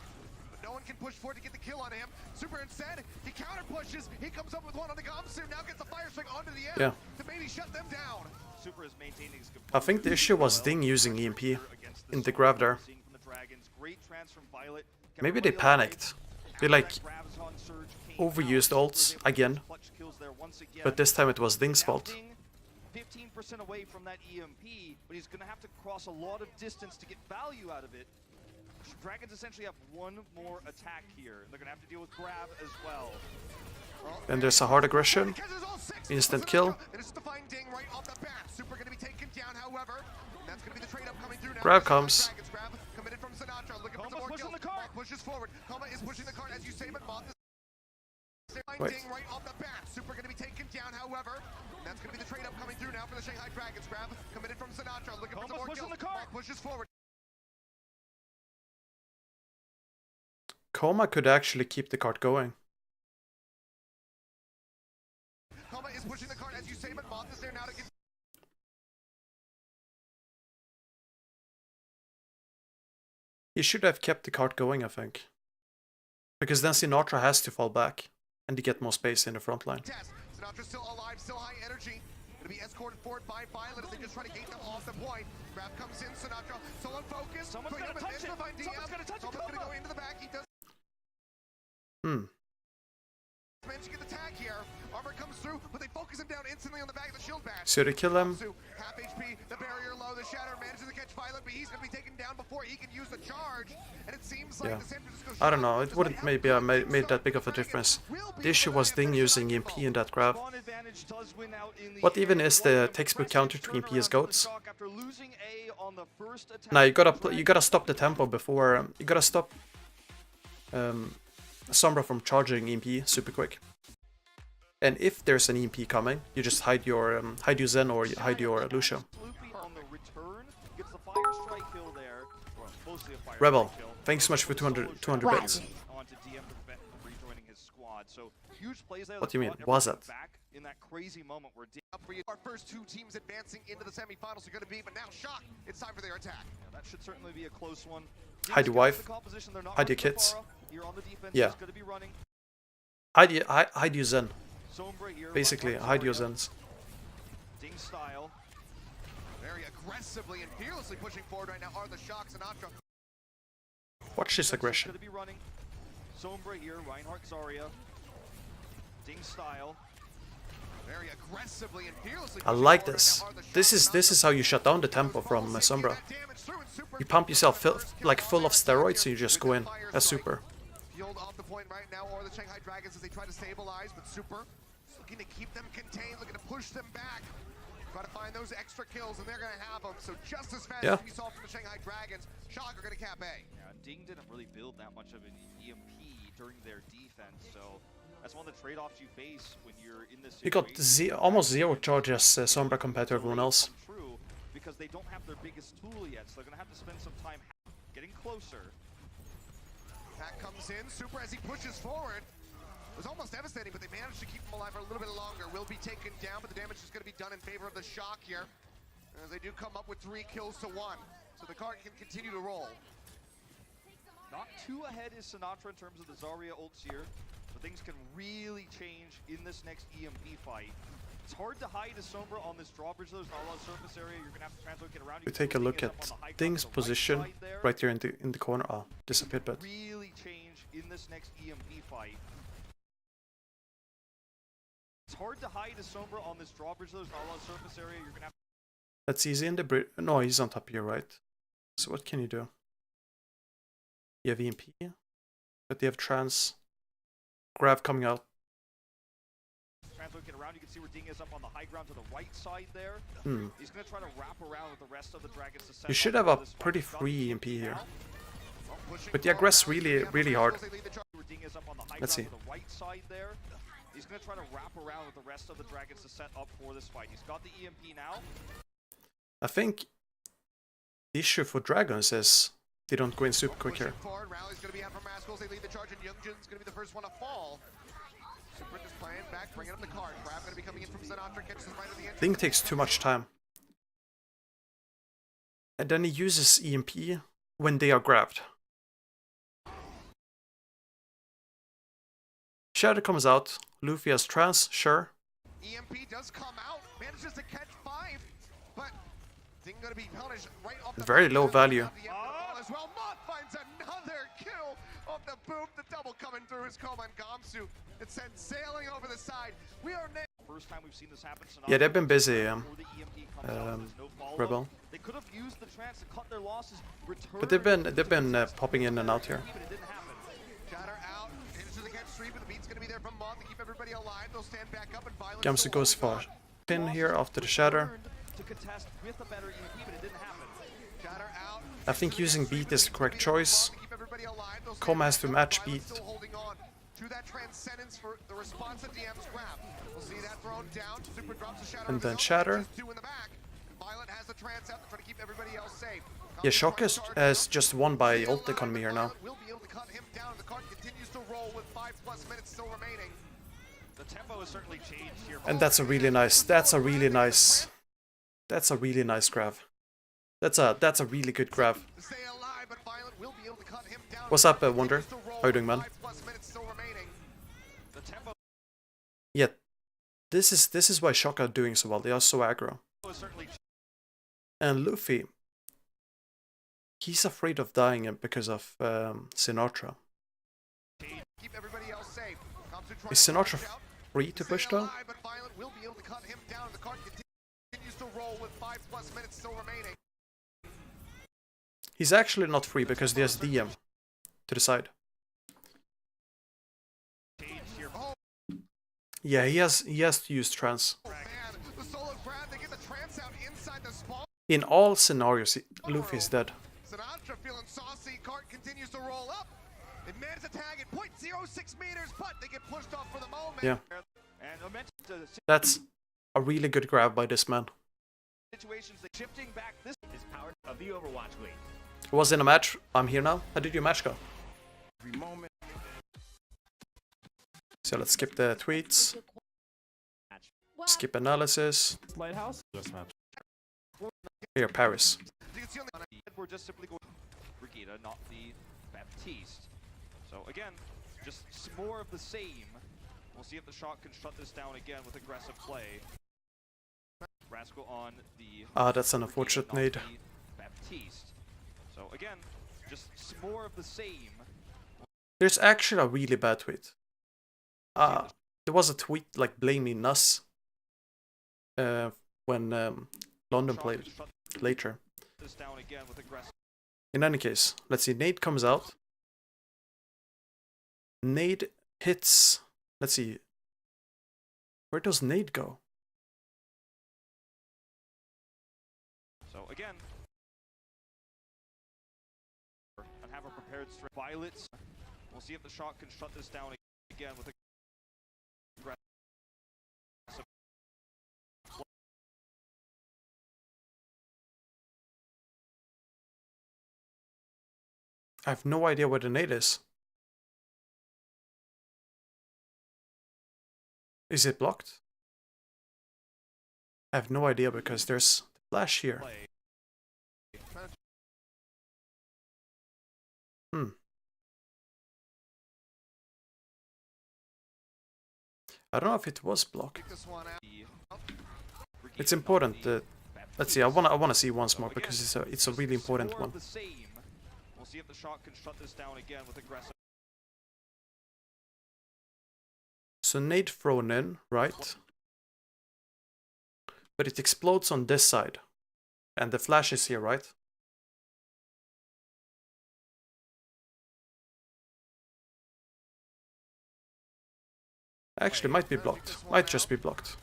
But no one can push forward to get the kill on him. Super instead, he counter pushes. He comes up with one on the Gomsu. Now gets the fire strike onto the end to maybe shut them down. Super is maintaining his I think the issue was Ding using EMP in the grab there. Maybe they panicked. They like overused ults again, but this time it was Ding's fault. 15% away from that EMP, but he's gonna have to cross a lot of distance to get value out of it. Dragons essentially have one more attack here. They're gonna have to deal with grab as well. And there's a hard aggression, instant kill. Grab comes. Wait. Right off the bat. Super going to be taken down, however. And that's going to be the trade up coming through now for the Shanghai Dragons. Grab committed from Sinatra. Looking for some more kills. Pushes forward. Coma could actually keep the cart going. Coma is pushing the cart as you say, but Moth is there now to get... He should have kept the cart going, I think. Because then Sinatra has to fall back. And to get more space in the front line. Sinatra's still alive, still high energy. Gonna be escorted forward by Violet as they just try to gate them off the point. Grab comes in, Sinatra, so unfocused. Someone's gonna touch it! Someone's gonna touch it! Someone's gonna go into the back, he does... Managed to get the tag here. Armor comes through, but they focus him down instantly on the back of the shield badge. So they kill him. Half HP, the barrier low, the Shatter manages to catch Violet, but he's gonna be taken down before he can use the charge. And it seems like the San Francisco I don't know, it wouldn't maybe have made that big of a difference. The issue was Ding using EMP in that grab. What even is the textbook counter to EMP as goats? Now you gotta stop the tempo before you gotta stop Sombra from charging EMP super quick. And if there's an EMP coming, you just hide your Zen or hide your Lucio. Rebel, thanks so much for 200 bits. squad. So huge plays there. What do you mean? Brought Was everything it? back in that crazy moment where Up for you. Our first two teams advancing into the semifinals are going to be, but now Shock, it's time for their attack. that should certainly be a close one. Hide your wife. Hide your kids. Here on the defense, Yeah. is going to be running. Hide your Zen. Sombra here, Basically, Reinhardt, hide your Zarya, Zens. Ding style. Very aggressively and fearlessly pushing forward right now are the Shock. Sinatra. Watch this aggression. Going to be running. Sombra here, Reinhardt, Zarya. Ding style. Very aggressively and fearlessly. I like this. This is how you shut down the tempo from Sombra. You pump yourself like full of steroids, so you just go in as super. Field off the point right now, or the Shanghai Dragons as they try to stabilize, but Super is looking to keep them contained, looking to push them back. Try to find those extra kills, and they're going to have them. So just as fast as we saw from the Shanghai Dragons, Shock are going to cap A. Yeah, Ding didn't really build that much of an EMP during their defense, so that's one of the trade-offs you face when you're in this You got almost zero charges, Sombra, compared to everyone else. True, because they don't have their biggest tool yet, so they're going to have to spend some time getting closer. Attack comes in, Super as he pushes forward. It was almost devastating, but they managed to keep him alive for a little bit longer. Will be taken down, but the damage is going to be done in favor of the Shock here, as they do come up with 3 kills to 1. So the card can continue to roll. Not too ahead is Sinatra in terms of the Zarya ults here, but things can really change in this next EMP fight. It's hard to hide a Sombra on this drawbridge. There's not a lot of surface area. You're gonna have to translocate around. We take a look at Ding's position right here in the corner. Ah, disappeared, but really change in this next EMP fight. It's hard to hide a Sombra on this drawbridge. There's not a lot of surface area. You're gonna have. that's easy in the bridge. No, he's on top here, right? So what can you do? You have EMP, but they have trans. Grav coming out. Translocate around, you can see where Ding is up on the high ground to the right side there. He's going to try to wrap around with the rest of the Dragons to set You should up have a this fight. pretty free EMP here. But you aggress really hard. Let's see. To the right side there. He's going to try to wrap around with the rest of the Dragons to set up for this fight. He's got the EMP now. I think the issue for Dragons is they don't go in super quick here. Rally's going to be out from Rascals. They lead the charge, and Youngjin's going to be the first one to fall. Super just playing back, bringing up the card. Crab going to be coming in from Sinatra, catches him right at the end. Ding takes too much time. And then he uses EMP when they are grabbed. Shadow comes out. Luffy has trance, sure. EMP does come out, manages to catch 5, but Ding going to be punished right off the Very low value. as well. Moth finds another kill off the boom. The double coming through his Koman Gamsu. It sends sailing over the side. We are First time we've seen this happen. Yeah, they've been busy, Rebel. They could have used the trance to cut their losses. But they've been popping in and out here. But it didn't happen. Shatter out, into the catch 3, but the beat's gonna be there from Moth to keep everybody alive. They'll stand back up and violence. Gamsu goes for pin here after the shatter. To contest with a better EMP, but it didn't happen. Shatter out. I think using beat is the correct choice. Koma has to match beat. Still holding on to that transcendence for the response that DM's grab. We'll see that thrown down. Super drops the shatter. And then shatter. 2 in the back. Violet has the trance out to try to keep everybody else safe. Yeah, Shock has just won by ult economy here now. Will be able to cut him down. The card continues to roll with 5+ minutes still remaining. The tempo has certainly changed here. And that's a really nice grab. That's a really good grab. Stay alive, but Violet will be able to cut him down. What's up, Wonder? How you doing, man? 5+ minutes still remaining. The tempo Yeah, this is why Shock are doing so well. They are so aggro. has certainly And Luffy, he's afraid of dying because of Sinatra. Keep everybody else safe. Is Sinatra free to push though? But Violet will be able to cut him down. The card continues to roll with 5+ minutes still remaining. He's actually not free because there's DM to the side. Yeah, he has to use trance. Oh, man. The solo grab, they get the trance out inside the spawn. In all scenarios, Luffy is dead. Sinatra feeling saucy. Cart continues to roll up. It manages to tag at 0.06 meters, but they get pushed off for the moment. Yeah. and That's a really good grab by this man. situations that shifting back this is powered of the Overwatch League. It was in a match. I'm here now. How did your match go? Every moment. So let's skip the tweets. Skip analysis. Lighthouse. Here, Paris. We're just simply going Brigida, not the Baptiste. So again, just more of the same. We'll see if the Shock can shut this down again with aggressive play. Rascal on the That's an unfortunate Brigida, nade. not the Baptiste. So again, just more of the same. There's actually a really bad tweet. There was a tweet like blaming us when London Shock played can shut later. this down again with aggressive. In any case, let's see. Nade comes out. Nade hits. Let's see. Where does Nade go? So again, and have a prepared straight. Violets. We'll see if the Shock can shut this down again with aggressive. I have no idea where the nade is. Is it blocked? I have no idea because there's flash here. Play. I don't know if it was blocked. Pick this one out. It's important that. Let's see. I wanna see once more because it's a really important one. We'll see if the Shock can shut this down again with aggressive. So nade thrown in, right? But it explodes on this side, and the flash is here, right? Actually, might be blocked. Might just be blocked.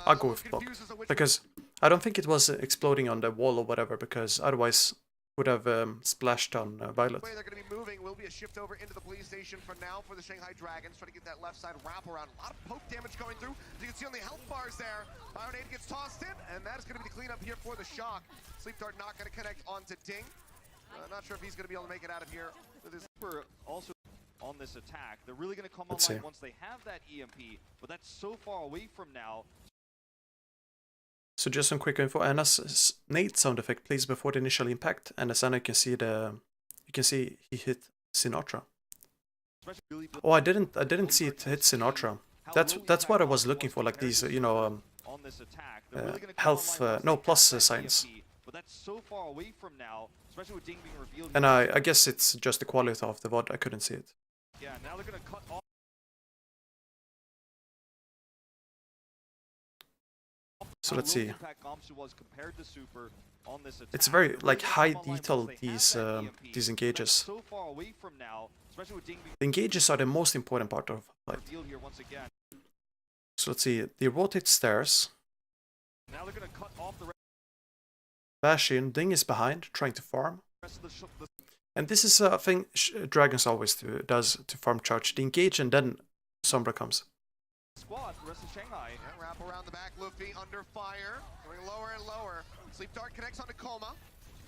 I'll go with blocked because I don't think it was exploding on the wall or whatever. Because otherwise, would have splashed on Violet. The way they're going to be moving will be a shift over into the police station for now for the Shanghai Dragons, trying to get that left side wrap around. A lot of poke damage going through. As you can see on the health bars there, Ironade gets tossed in, and that is going to be the cleanup here for the Shock. Sleep Dart not going to connect onto Ding. Not sure if he's going to be able to make it out of here with his. Also on this attack, they're really going to come Let's online see. once they have that EMP, but that's so far away from now. So just some quick info. Anna's nade sound effect plays before the initial impact, and as Anna can see he hit Sinatra. Really Oh, I didn't see it hit Sinatra. That's what I was looking for, like these on this attack. They're really gonna come health online once no they plus have that signs. EMP, but that's so far away from now, especially with Ding being revealed. And I guess it's just the quality of the VOD. I couldn't see it. Yeah, now they're gonna cut off. So let's see. It's It's very like high detail these engages. So far away from now, especially with Ding being The engages are the most important part of fight. revealed here once again. So let's see. They rotate stairs. Now they're gonna cut off the Bash in. Ding is behind, trying to farm. rest of the And this is a thing Dragons always does to farm charge. They engage and then Sombra comes. squad, the rest of Shanghai. Yeah, wrap around the back, Luffy under fire, going lower and lower. Sleep Dart connects onto Coma.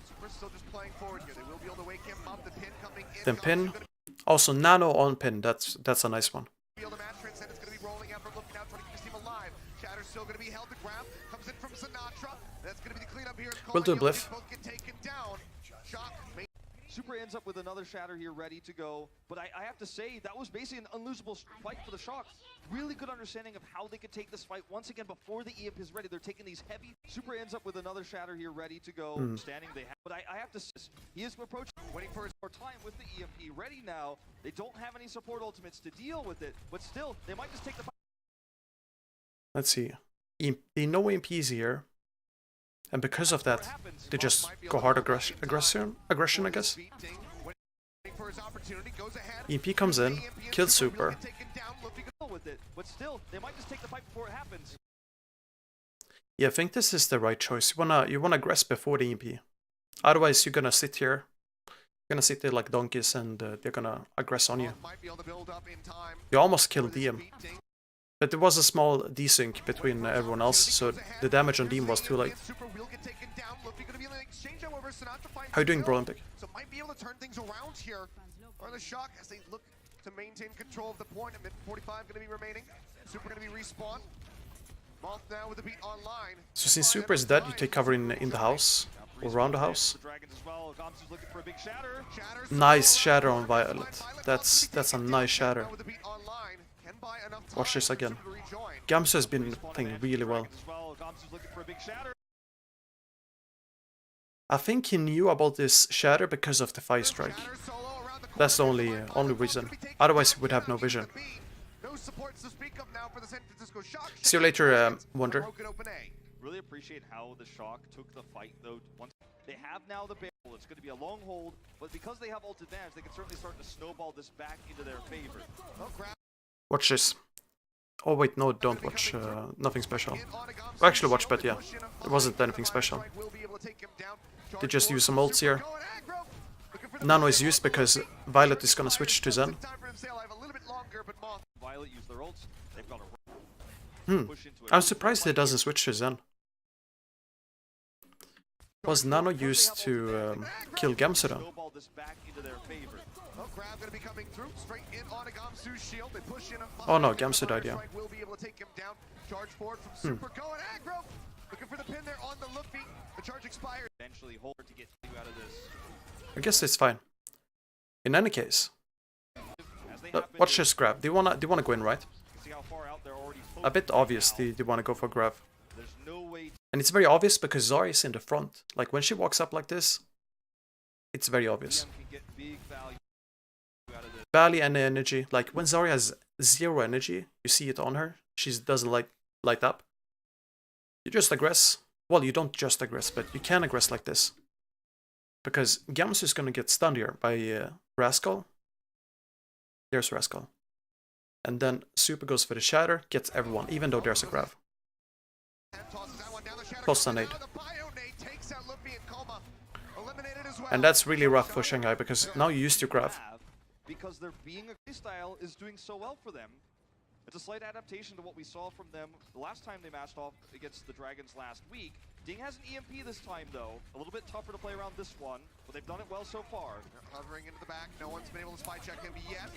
Super's still just playing forward here. They will be able to wake him up. The pin coming in. Then pin. Also Nano on pin. That's a nice one. Be able to match Transcend. It's going to be rolling out from Luffy now, trying to keep his team alive. Shatter's still going to be held to grab. Comes in from Sinatra. That's going to be the cleanup here. We'll do a Bliff. Both get taken down. Shock. Super ends up with another Shatter here ready to go, but I have to say that was basically an unlosable fight for the Shock. Really good understanding of how they could take this fight once again before the EMP is ready. They're taking these heavy. Super ends up with another Shatter here ready to go. Standing they have, but I have to say, he is approaching, waiting for his more time with the EMP ready now. They don't have any support ultimates to deal with it, but still, they might just take the fight. Let's see. They know EMP's here. And because of that, they just go hard aggression, I guess. EMP comes in, kills Super. With it, but still, they might just take the fight before it happens. Yeah, I think this is the right choice. You wanna aggress before the EMP. Otherwise, you're gonna sit here. You're gonna sit there like donkeys, and they're gonna aggress on you. You almost killed DM. But there was a small desync between everyone else, so the damage on Deem was too late. How you doing, Brolympic? So might be able to turn things around here. Or the Shock as they look to maintain control of the point. A minute 45 going to be remaining. Super going to be respawned. Moth now with the beat online. So since Super is dead, you take cover in the house or around the house. Nice shatter on Violet. That's a nice shatter. Watch this again. Gamsu has been playing really well. I think he knew about this shatter because of the fire strike. That's the only reason. Otherwise he would have no vision. See you later, Wonder. Really appreciate how the Shock took the fight though. Once they have now the barrel, it's going to be a long hold, but because they have ult advantage, they can certainly start to snowball this back into their favor. Watch this. Oh wait, no, don't watch. Nothing special. Actually watch, but yeah, it wasn't anything special. They just use some ults here. Nano is used because Violet is gonna switch to Zen. Violet use their ults. They've got a I'm surprised he doesn't switch to Zen. Was Nano used to kill Gamsu though? Oh no, Gamsu died, yeah. I guess it's fine. In any case. Watch this grab. Do you wanna go in, right? A bit obvious they wanna go for grab. And it's very obvious because Zarya is in the front. Like when she walks up like this, it's very obvious. Value and energy. Like when Zarya has 0 energy, you see it on her. She doesn't light up. You just aggress. Well, you don't just aggress, but you can aggress like this. Because Gamsu is gonna get stunned here by Rascal. There's Rascal. And then Super goes for the shatter, gets everyone, even though there's a grab. Post a nade. And that's really rough for Shanghai because now you used your grab. Because their being a style is doing so well for them. It's a slight adaptation to what we saw from them the last time they matched off against the Dragons last week. Ding has an EMP this time though. A little bit tougher to play around this one, but they've done it well so far. They're hovering into the back. No one's been able to spy check him yet.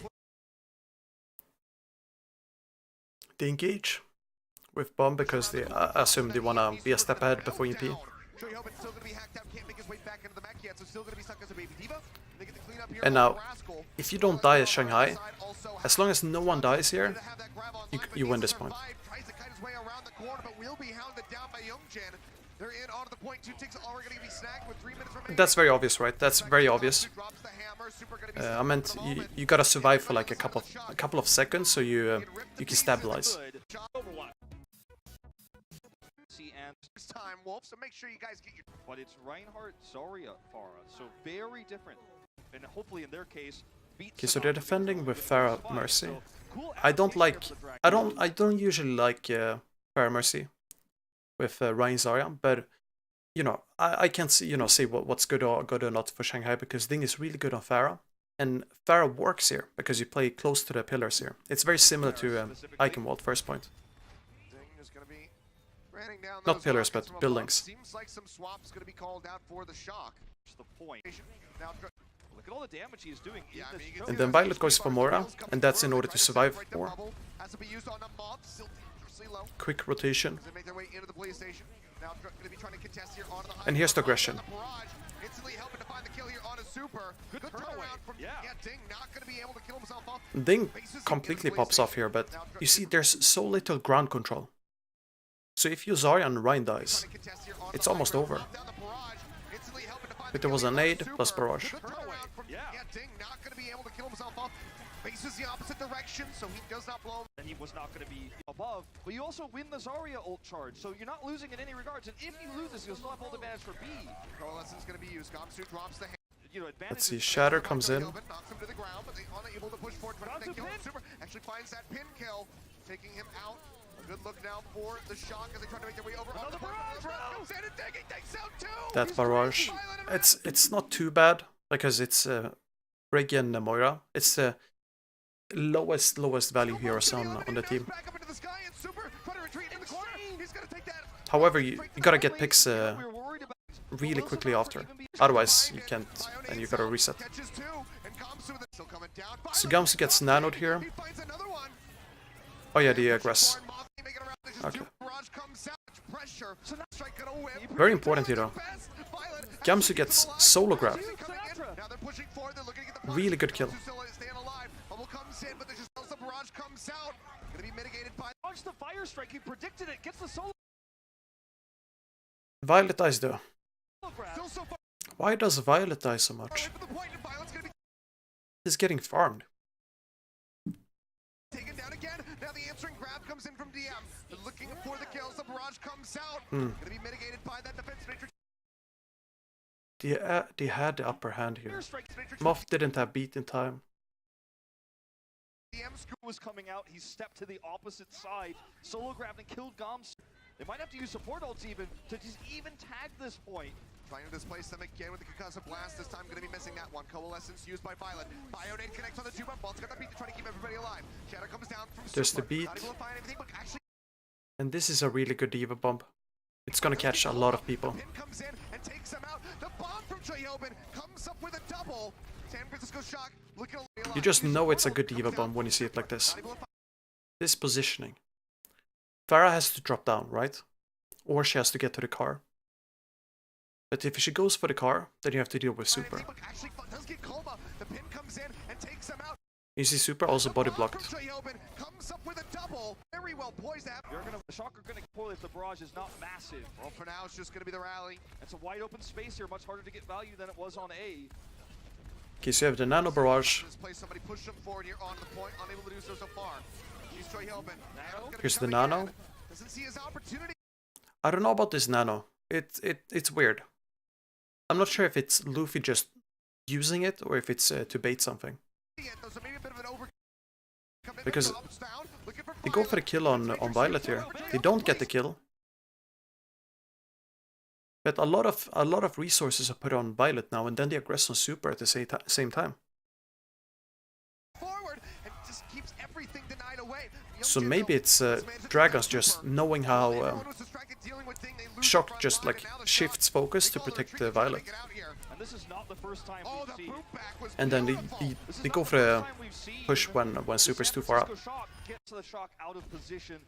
They engage with bomb because they assume they wanna be a step ahead before EMP. And now, if you don't die as Shanghai, as long as no one dies here, you win this point. That's very obvious, right? That's very obvious. I meant you gotta survive for like a couple of seconds so you can stabilize. Time, Wolf, so make sure you guys get your... But it's Reinhardt, Zarya, Pharah, so very different. And hopefully in their case, okay, so they're defending with Pharah Mercy. I don't usually like Pharah Mercy with Ryan Zarya, but you know, I can't see what's good or not for Shanghai because Ding is really good on Pharah. And Pharah works here because you play close to the pillars here. It's very similar to Eichenwald first point. Not pillars, but buildings. Seems like some swaps going to be called out for the Shock. The point. Now, look at all the damage he is doing. Yeah, and then Violet goes for Mora, and that's in order to survive more. Quick rotation. And here's the aggression. Ding completely pops off here, but you see there's so little ground control. So if you Zarya and Ryan dies, it's almost over. But there was a nade plus barrage. Faces the opposite direction, so he does not blow. And he was not going to be above, but you also win the Zarya ult charge, so you're not losing in any regards. And if he loses, you'll still have ult advantage for B. Coalescence going to be used. Gamsu drops the hand. Let's see, Shatter comes in. Actually finds that pin kill, taking him out. A good look now for the Shock as they try to make their way over. That barrage. It's not too bad because it's Reggie and Moira. It's the lowest value heroes on the team. However, you gotta get picks really quickly after. Otherwise, you can't, and you gotta reset. Still coming down. So Gamsu gets nanoed here. He finds another one. Oh yeah, the aggress. Okay. Very important here though. Gamsu gets solo grab. Really good kill. Launch the fire strike. He predicted it. Gets the solo Violet dies though. grab. Why does Violet die so much? He's getting farmed. Taken down again. Now the answering grab comes in from DM. They're looking for the kills. The barrage comes out. Gonna be mitigated by that defense matrix. They had the upper hand here. Moth didn't have beat in time. DM screw was coming out. He stepped to the opposite side. Solo grabbed and killed Goms. They might have to use support ults even to just even tag this point. Trying to displace them again with the concussive blast. This time gonna be missing that one. Coalescence used by Violet. Bionade connects on the 2-bump. Bolt's got the beat to try to keep everybody alive. Shadow comes down from There's the Super. beat. Not able to find anything, but actually And this is a really good diva bomb. It's gonna catch a lot of people. Pin comes in and takes them out. The bomb from Chayobin comes up with a double. San Francisco Shock looking You just know it's a good diva bomb when you see it like this. This positioning. Farah has to drop down, right? Or she has to get to the car. But if she goes for the car, then you have to deal with Super. You see Super also body blocked. The shock are gonna pull if the barrage is not massive. Well, for now, it's just gonna be the rally. It's a wide open space here, much harder to get value than it was on A. Okay, so you have the nano barrage. This place, somebody pushed him forward here on the point, unable to do so far. He's Chayobin. Here's the nano. Doesn't see his opportunity. I don't know about this nano. It's weird. I'm not sure if it's Luffy just using it or if it's to bait something. Because they go for the kill on Violet here. They don't get the kill. But a lot of resources are put on Violet now, and then they aggress on Super at the same time. Forward and just keeps everything denied away. So maybe it's Dragons just knowing how Shock just like shifts focus to protect Violet. And this is not the first time we've seen. And then they go for a push when Super's too far up.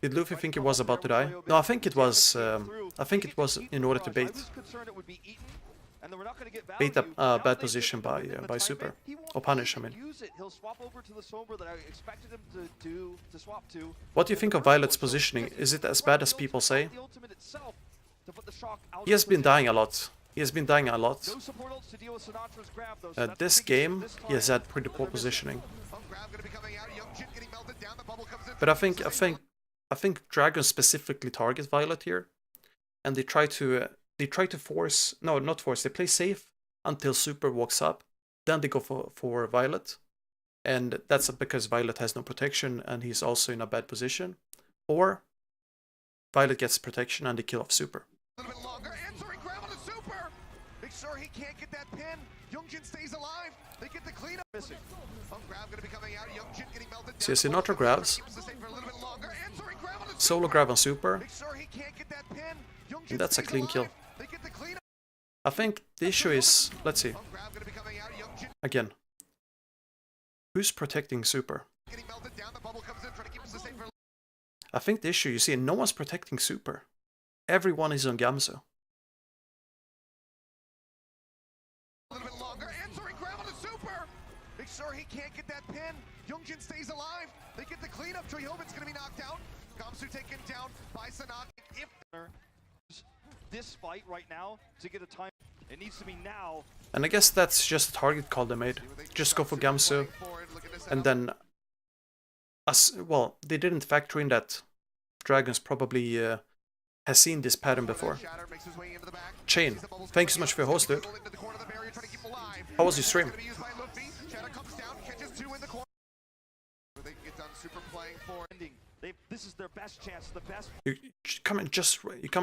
Did Luffy think he was about to die? No, I think it was in order to bait a bad position by Super, or punish, I mean. What do you think of Violet's positioning? Is it as bad as people say? He has been dying a lot. This game, he has had pretty poor positioning. But I think Dragons specifically target Violet here, and they try to force, no, not force, they play safe until Super walks up, then they go for Violet, and that's because Violet has no protection and he's also in a bad position, or Violet gets protection and they kill off Super. A little bit longer, answering grab on the Super. Make sure he can't get that pin. Youngjin stays alive. They get the cleanup. Missing. Grab gonna be coming out. Youngjin getting melted down. So Sinatra grabs. Solo grab on Super. Make sure he can't get that pin. And that's a clean kill. I think the issue is, let's see. Again. Who's protecting Super? I think the issue, you see, no one's protecting Super. Everyone is on Gamsu. A little bit longer, answering grab on the Super. Make sure he can't get that pin. Youngjin stays alive. They get the cleanup. Chayobin's gonna be knocked out. Gamsu taken down by Sanaki. If this fight right now to get a time, it needs to be now. And I guess that's just a target call they made. Just go for Gamsu. And then, well, they didn't factor in that Dragons probably has seen this pattern before. Chain, thank you so much for your host, dude. How was your stream? This is their best chance, the best. You're coming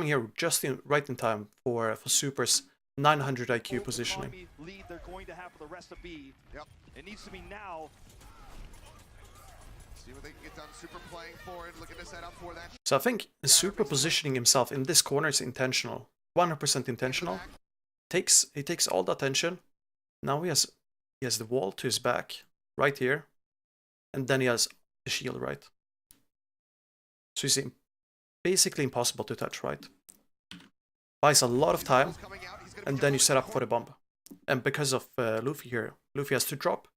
here just right in time for Super's 900 IQ positioning. Lead they're going to have for the rest of B. Yep. It needs to be now. See what they can get done. Super playing forward, looking to set up for that. So I think Super positioning himself in this corner is intentional. 100% intentional. He takes all the attention. Now he has He has the wall to his back, right here. And then he has the shield, right? So he's basically impossible to touch, right? Buys a lot of time, and then you set up for the bomb. And because of Luffy here, Luffy has to drop.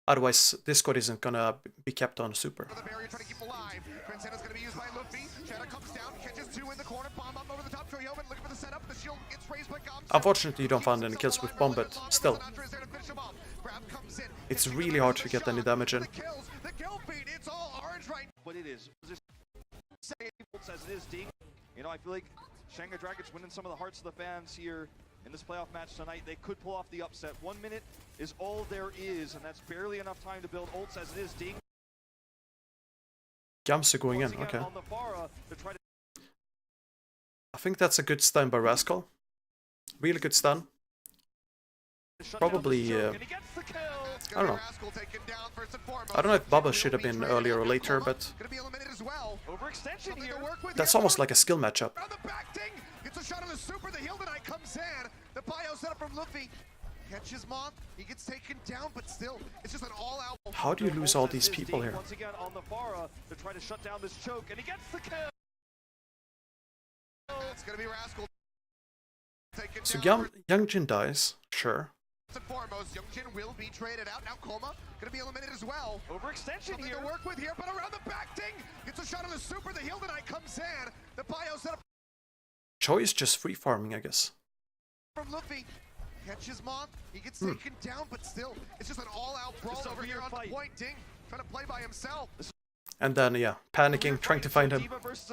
Otherwise, this squad isn't gonna be kept on super. Unfortunately, you don't find any kills with bomb, but still. It's really hard to get any damage in. But it is. As it is, Ding. You know, I feel like Shanghai Dragons winning some of the hearts of the fans here in this playoff match tonight. They could pull off the upset. 1 minute is all there is, and that's barely enough time to build ults as it is, Ding. Gamsu going in, okay. I think that's a good stun by Rascal. Really good stun. Probably, I don't know. I don't know if Bubba should have been earlier or later, but that's almost like a skill matchup. How do you lose all these people here? So Youngjin dies, sure. And foremost, Youngjin will be traded out. Now Koma gonna be eliminated as well. Overextension here. To work with here, but around the back, Ding gets a shot on the super. The heal tonight comes in. The bio setup. Choi is just free farming, I guess. From Luffy, catches Moth. He gets taken down, but still, it's just an all-out brawl over here on the point. Ding trying to play by himself. And then, yeah, panicking, trying to find him. Diva versus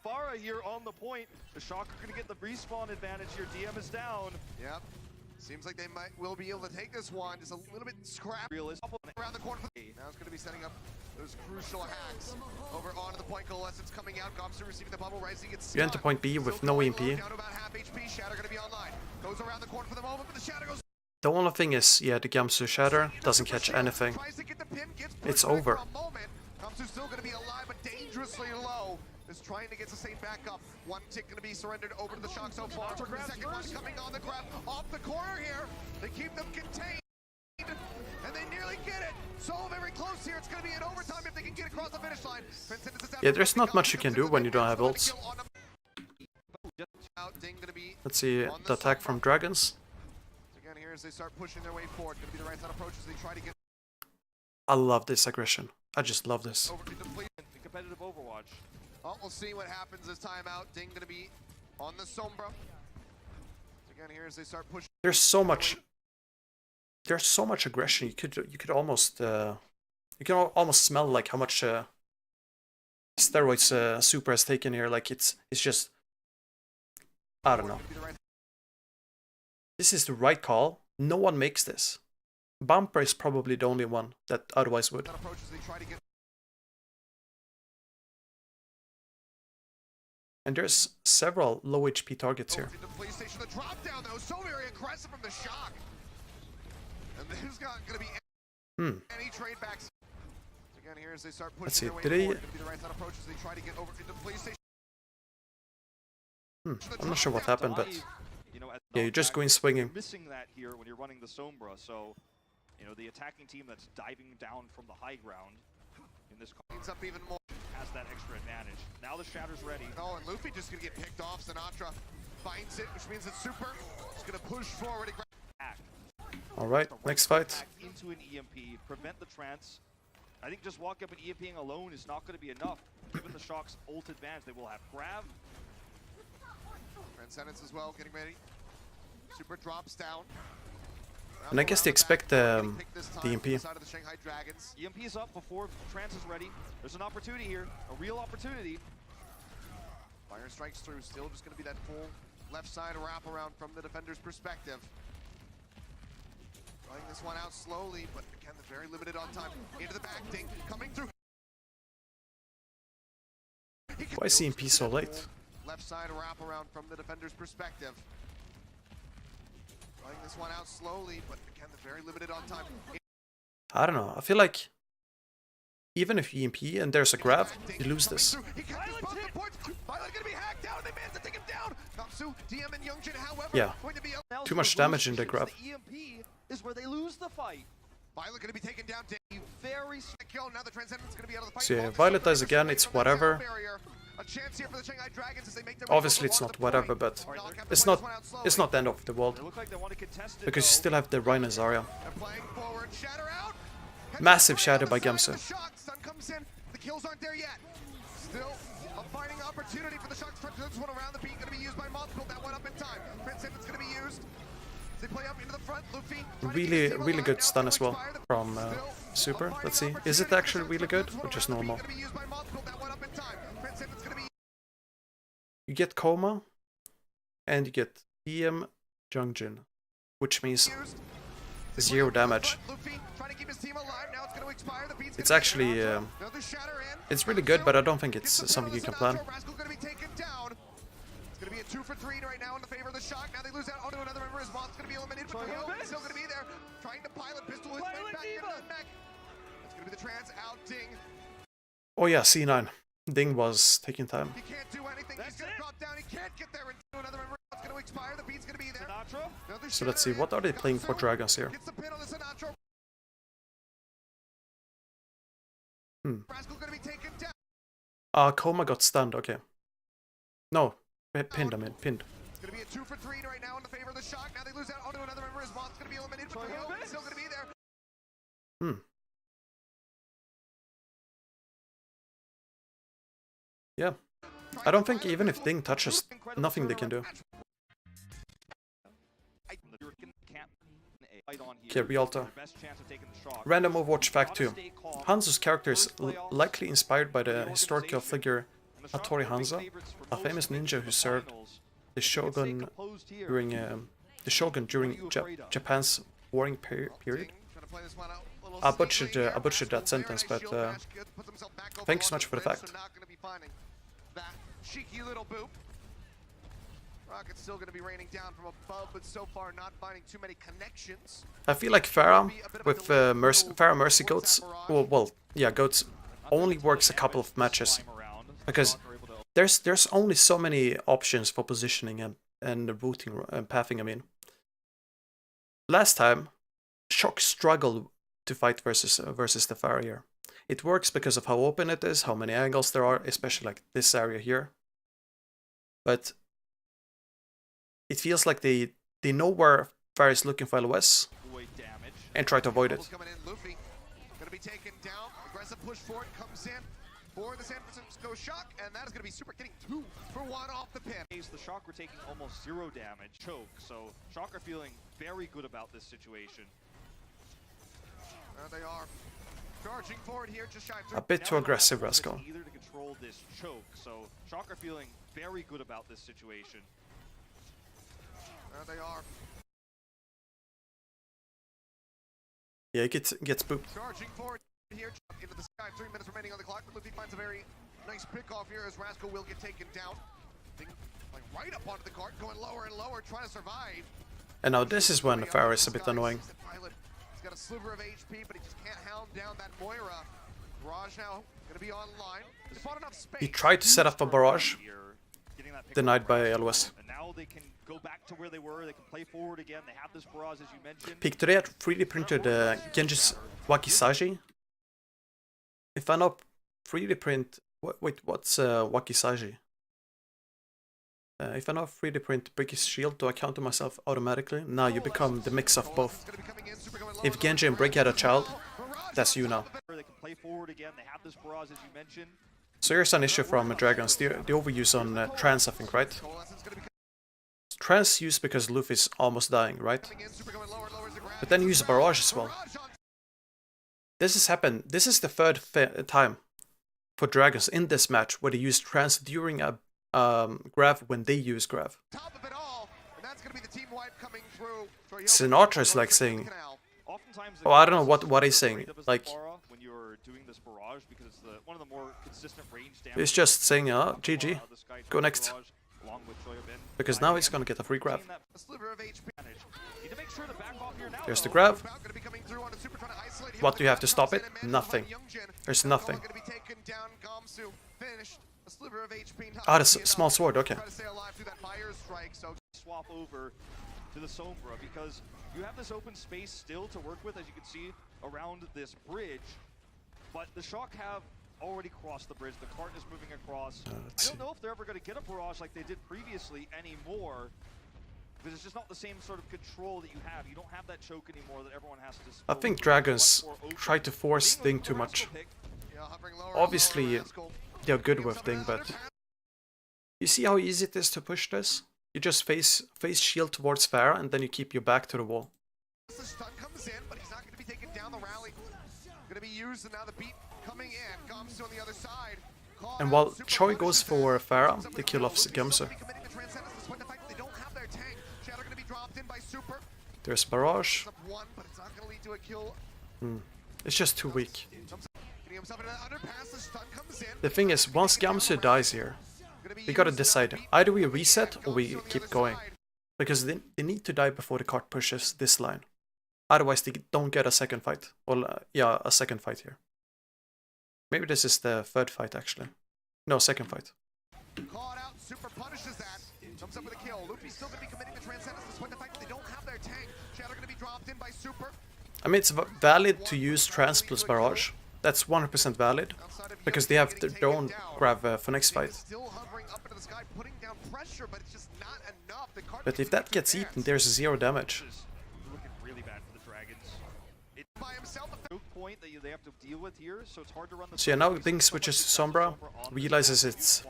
Farah here on the point. The Shocker gonna get the respawn advantage here. DM is down. Yep. Seems like they will be able to take this one. Just a little bit scrappy around the corner. Now it's going to be setting up those crucial hacks over onto the point. Coalescence coming out. Gomsu receiving the bubble. Rising gets You enter point B with no EMP. Down to about half HP. Shatter going to be online. Goes around the corner for the moment, but the Shatter goes. The only thing is, yeah, the Gamsu Shatter doesn't catch anything. It's over. Gomsu's still going to be alive, but dangerously low. Is trying to get the same back up. One tick going to be surrendered over to the Shock so far. The second one coming on the grab off the corner here. They keep them contained, and they nearly get it. So very close here. It's going to be an overtime if they can get across the finish line. Yeah, there's not much you can do when you don't have ults. Let's see the attack from Dragons. Again, here as they start pushing their way forward. Going to be the right side approach as they try to get. I love this aggression. I just love this. Competitive Overwatch. Oh, we'll see what happens this time out. Ding gonna be on the Sombra. Again, here as they start pushing. There's so much aggression. You could almost smell like how much steroids Super has taken here. Like it's just, I don't know. This is the right call. No one makes this. Bumper is probably the only one that otherwise would. And there's several low HP targets here. The drop down though, so very aggressive from the Shock. And there's not gonna be any trade backs. Again, here as they start pushing. Let's see, their way did he? forward, be the right side approach as they try to get over into the police station. I'm not sure what happened, but yeah, you're just going swinging. Missing that here when you're running the Sombra, so you know the attacking team that's diving down from the high ground in this cleans up even more. Has that extra advantage. Now the Shatter's ready. Oh, and Luffy just gonna get picked off. Sinatra finds it, which means it's Super. He's gonna push forward. All right, next fight. Into an EMP, prevent the trance. I think just walk up and EMPing alone is not going to be enough. Given the Shock's ult advantage, they will have grab. Transcendence as well, getting ready. Super drops down. And I guess they expect the EMP. EMP is up before Trance is ready. There's an opportunity here, a real opportunity. Fire strikes through, still just going to be that full left side wraparound from the defender's perspective. Running this one out slowly, but again, they're very limited on time. Into the back, Ding coming through. Why is EMP so late? Left side wraparound from the defender's perspective. Running this one out slowly, but again, they're very limited on time. I don't know. I feel like even if EMP and there's a grab, you lose this. Yeah, too much damage in the grab. The EMP is where they lose the fight. Violet gonna be taken down. Very kill. Now the Transcendent's gonna be out of the fight. So yeah, Violet dies again, it's whatever. A chance here for the Shanghai Dragons as they make their Obviously it's not whatever, but it's not the end of the world. They look like they want to contest it, Because you though. still have the Rhino Zarya. Playing forward, shatter out. Massive shatter by Gamsu. Sun comes in. The kills aren't there yet. Still a fighting opportunity for the Sharks. This one around the beat going to be used by Moth. Built that one up in time. Transcendent's going to be used. They play up into the front. Luffy. Really good stun as well from Super. Let's see. Is it actually really good or just normal? You get Coma and you get EM Jungjin, which means 0 damage. It's actually it's really good, but I don't think it's something you can plan. It's going to be a 2 for 3 right now in the favor of the Shock. Now they lose out onto another member as Moth's going to be eliminated, but He's still going to be there. Trying to pilot pistol his way back into the neck. That's going to be the trans out Ding. Oh yeah, C9. Ding was taking time. He can't do anything. He's going to drop down. He can't get there into another member. It's going to expire. The beat's going to be there. So let's see, what are they playing for Dragons here? Gets the pin on the Sinatra. Rascal going to be taken down. Coma got stunned, okay. No, pinned, I mean, pinned. It's going to be a 2 for 3 right now in the favor of the Shock. Now they lose out onto another member as Moth's going to be eliminated, but he's still going to be there. Yeah. I don't think even if Ding touches, nothing they can do. Okay, Rialto. Random Overwatch Fact 2. Hanzo's character is likely inspired by the historical figure Hattori Hanzo, a famous ninja who served the Shogun during Japan's warring period. I butchered that sentence, but thank you so much for the fact. That cheeky little boop. Rocket's still going to be raining down from above, but so far not finding too many connections. I feel like Pharah with Pharah Mercy Goats, well, yeah, Goats only works a couple of matches because there's only so many options for positioning and routing and pathing. I mean, last time Shock struggled to fight versus the Pharah here. It works because of how open it is, how many angles there are, especially like this area here. But it feels like they know where Pharah is looking for LOS and try to avoid it. Luffy gonna be taken down. Aggressive push forward comes in for the San Francisco Shock, and that is gonna be Super getting 2 for 1 off the pin. The Shock were taking almost 0 damage. Choke, so Shock are feeling very good about this situation. There they are. Charging forward here, just shy of A bit too aggressive, Rascal. Either to control this choke, so Shock are feeling very good about this situation. There they are. Yeah, it gets booped. Charging forward here into the sky. 3 minutes remaining on the clock, but Luffy finds a very nice pick off here as Rascal will get taken down. Like right up onto the cart, going lower and lower, trying to survive. And now this is when Pharah is a bit annoying. He's got a sliver of HP, but he just can't hound down that Moira. Barrage now gonna be online. He's bought enough space. He tried to set up a barrage, denied by LOS. And now they can go back to where they were. They can play forward again. They have this barrage, as you mentioned. Peak today at 3D printed Genji's Wakizashi. If I not 3D print, wait, what's Wakizashi? If I not 3D print Bricky's shield, do I counter myself automatically? Now you become the mix of both. If Genji and Bricky had a child, that's you now. They can play forward again. They have this barrage, as you mentioned. So here's an issue from Dragons, the overuse on Trans, I think, right? Trans used because Luffy's almost dying, right? But then use Barrage as well. This has happened, this is the third time for Dragons in this match where they use Trans during a Grav when they use Grav. Sinatra is like saying, oh, I don't know what he's saying, like, he's just saying, GG, go next, because now he's gonna get a free grab. There's the grab. What do you have to stop it? Nothing. There's nothing. Ah, the small sword, okay. to the Sombra because you have this open space still to work with, as you can see, around this bridge. But the Shock have already crossed the bridge. The cart is moving across. I don't know if they're ever going to get a barrage like they did previously anymore, because it's just not the same sort of control that you have. You don't have that choke anymore that everyone has to. I think Dragons try to force Ding too much. Obviously, they're good with Ding, but you see how easy it is to push this? You just face shield towards Pharah, and then you keep your back to the wall. The stun comes in, but he's not going to be taken down. The rally going to be used, and now the beat coming in. Gamsu on the other side. And while Choi goes for Pharah, they kill off Gamsu. There's Barrage. It's just too weak. The thing is, once Gamsu dies here, we gotta decide, either we reset or we keep going. Because they need to die before the cart pushes this line. Otherwise they don't get a second fight. Well, yeah, a second fight here. Maybe this is the third fight actually. No, second fight. Caught out, Super punishes that. Comes up with a kill. Luffy's still going to be committing to Transcendence despite the fact that they don't have their tank. Shadow going to be dropped in by Super. I mean, it's valid to use Trans plus Barrage. That's 100% valid. Because they have their own grab for next fight. Still hovering up into the sky, putting down pressure, but it's just not enough. The cart But if that gets eaten, there's 0 damage. Looking really bad for the Dragons. It's by himself. a point that they have to deal with here, so it's hard to run the. So yeah, now Ding switches to Sombra, realizes it's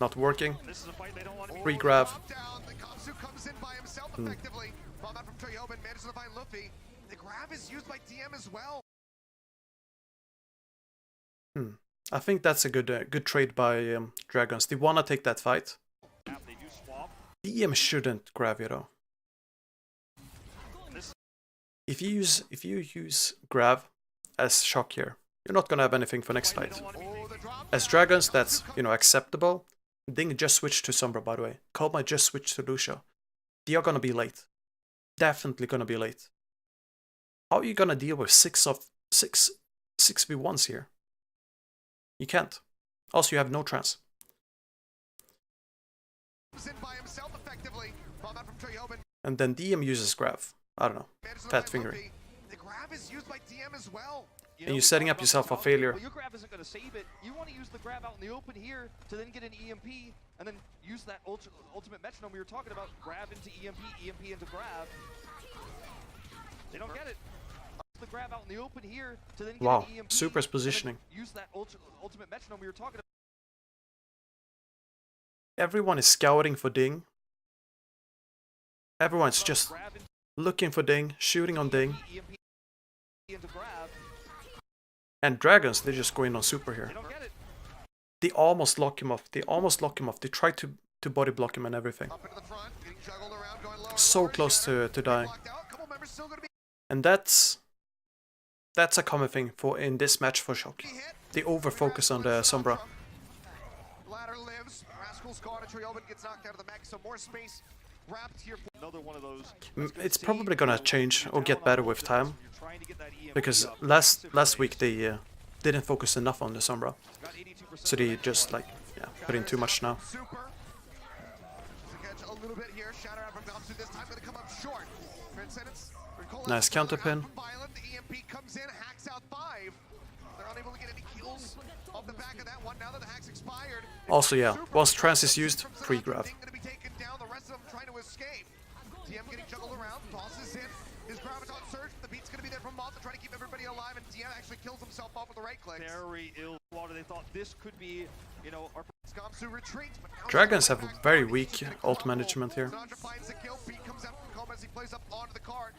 not working. This is a fight they don't want to be. Free grab. The Gamsu comes in by himself effectively. Bomb out from Choyobin, manages to find Luffy. The grab is used by DM as well. I think that's a good trade by Dragons. They wanna take that fight. They do swap. DM shouldn't grab you though. If you use grab as Shock here, you're not gonna have anything for next fight. As Dragons, that's, you know, acceptable. Ding just switched to Sombra, by the way. Kalma just switched to Lucio. They are gonna be late. Definitely gonna be late. How are you gonna deal with 6v1s here? You can't. Also, you have no trans. And then DM uses grab. I don't know. Fat fingering. The grab is used by DM as well. And you're setting up yourself for failure. Well, your grab isn't going to save it. You want to use the grab out in the open here to then get an EMP and then use that ultimate metronome we were talking about. Grab into EMP, EMP into grab. They don't get it. The grab out in the open here to then get Wow, an EMP. Super's positioning. Use that ultimate metronome we were talking about. Everyone is scouting for Ding. Everyone's just looking for Ding, shooting on Ding. EMP into grab. And Dragons, they just go in on Super here. They don't get it. They almost lock him off. They almost lock him off. They try to body block him and everything. Up into the front, getting juggled around, going lower, So lower. close to dying. Blocked out. Couple members still gonna be And that's a common thing for in this match for Shock. hit. They over-focus on the Sombra. Ladder lives. Rascal's caught, and Choyobin gets knocked out of the mech, so more space wrapped here. Another one of those. It's probably gonna change or get better with time. You're trying to get that EMP Because up. last week they didn't focus enough on the Sombra. Got 82% So they just like, yeah, put in too much now. Super. To catch a little bit here. Shatter out from Gamsu this time, gonna come up short. Transcendence. Nice counter pin. The EMP comes in, hacks out 5. They're unable to get any kills off the back of that one now that the hack's expired. Also, yeah, once trans is used, free grab. Gonna be taken down, the rest of them trying to escape. DM getting juggled around, tosses in. His graviton surge, the beat's gonna be there from Moth to try to keep everybody alive, and DM actually kills himself off with the right click. very ill water. They thought this could be, you know, our Gamsu retreats, but now Dragons he's have back very forward. weak He's gonna ult combo. management here. Sandra finds the kill, beat comes out from Coma as he plays up onto the cart.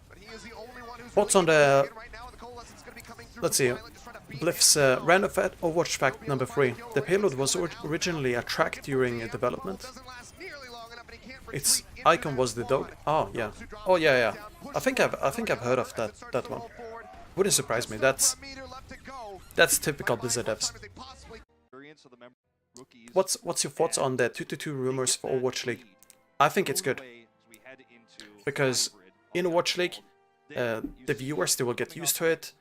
But he is the only one who's What's really on the- in right now, and the coalescence gonna be coming through Let's from see. Violet, just trying to beat Bliff's him. random Overwatch fact number 3. The payload was originally a track during development. Doesn't last nearly long enough, and he can't Its retreat into icon that was the dog. quad. Oh yeah. Oh yeah. I think I've heard of that one. Wouldn't surprise me. That's typical Blizzard devs. experience of the rookies. What's your thoughts on the 2-2 rumors for Overwatch League? I think it's good because in Overwatch League, the viewers, they will get used to it.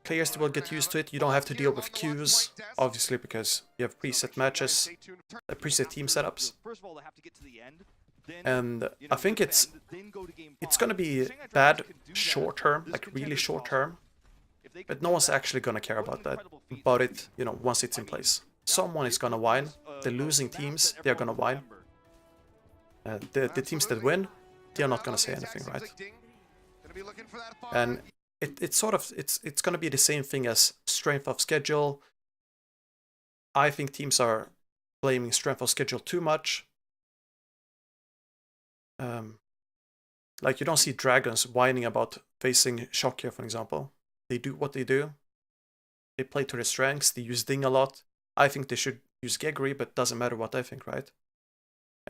Players, they will get used to it. You don't have to deal with queues, obviously, because you have preset matches, preset team setups. First of all, they have to get to the end. And I think it's gonna be bad short term, like really short term, but no one's actually gonna care about it, you know, once it's in place. Someone is gonna whine. The losing teams, they're gonna whine. The teams that win, they're not gonna say anything, right? And it's gonna be the same thing as strength of schedule. I think teams are blaming strength of schedule too much. Like you don't see Dragons whining about facing Shock here, for example. They do what they do. They play to their strengths. They use Ding a lot. I think they should use Gregory, but doesn't matter what I think, right?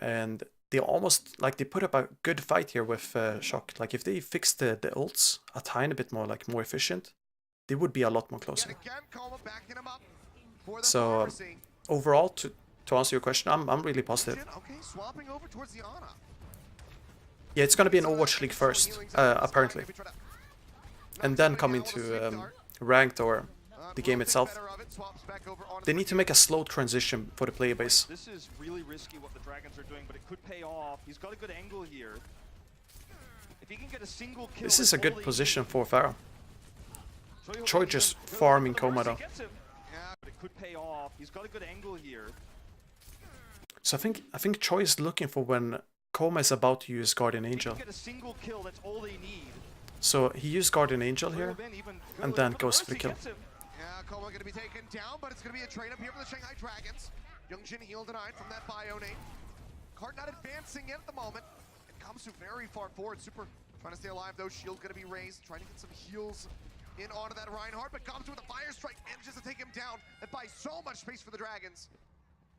And they almost, like, they put up a good fight here with Shock. Like, if they fixed the ults a tiny bit more, like, more efficient, they would be a lot more closer. So, overall, to answer your question, I'm really positive. Yeah, it's gonna be an Overwatch League first, apparently. And then come into Ranked or the game itself. They need to make a slow transition for the player base. This is really risky what the Dragons are doing, but it could pay off. He's got a good angle here. If he can get a single kill, this is a good position for Pharah. Choi just farming Coma though. But it could pay off. He's got a good angle here. So I think Choi is looking for when Coma is about to use Guardian Angel. Get a single kill, that's all they need. So he used Guardian Angel here, and then goes for the kill. Coma going to be taken down, but it's going to be a trade up here for the Shanghai Dragons. Youngjin heal denied from that bio nade. Cart not advancing at the moment. It comes to very far forward. Super trying to stay alive though. Shield going to be raised, trying to get some heals in onto that Reinhardt, but comes with a fire strike, manages to take him down. That buys so much space for the Dragons.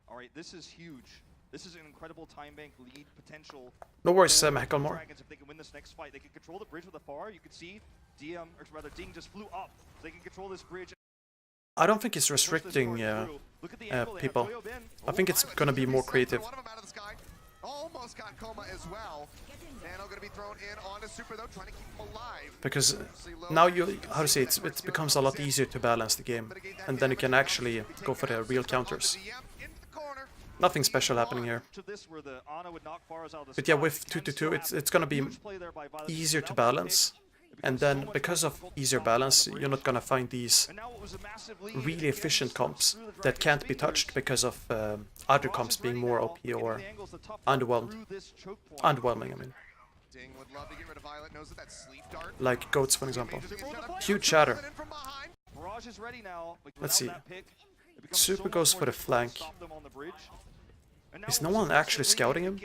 All right, this is huge. This is an incredible time bank lead potential. No worries, Hecklemore. Dragons, if they can win this next fight, they can control the bridge with the far. You can see Ding just flew up. So they can control this bridge. I don't think it's restricting people. I think it's gonna be more creative. Almost got Coma as well. Nano gonna be thrown in onto Super though, trying to keep him alive. Because now you, how to say it becomes a lot easier to balance the game, and then you can actually go for the real counters. Nothing special happening here. But yeah, with 2-2-2, it's gonna be easier to balance. And then, because of easier balance, you're not gonna find these really efficient comps that can't be touched because of other comps being more OP or underwhelming, I mean. Like Goats, for example. Huge shatter. Let's see. Super goes for the flank. Is no one actually scouting him?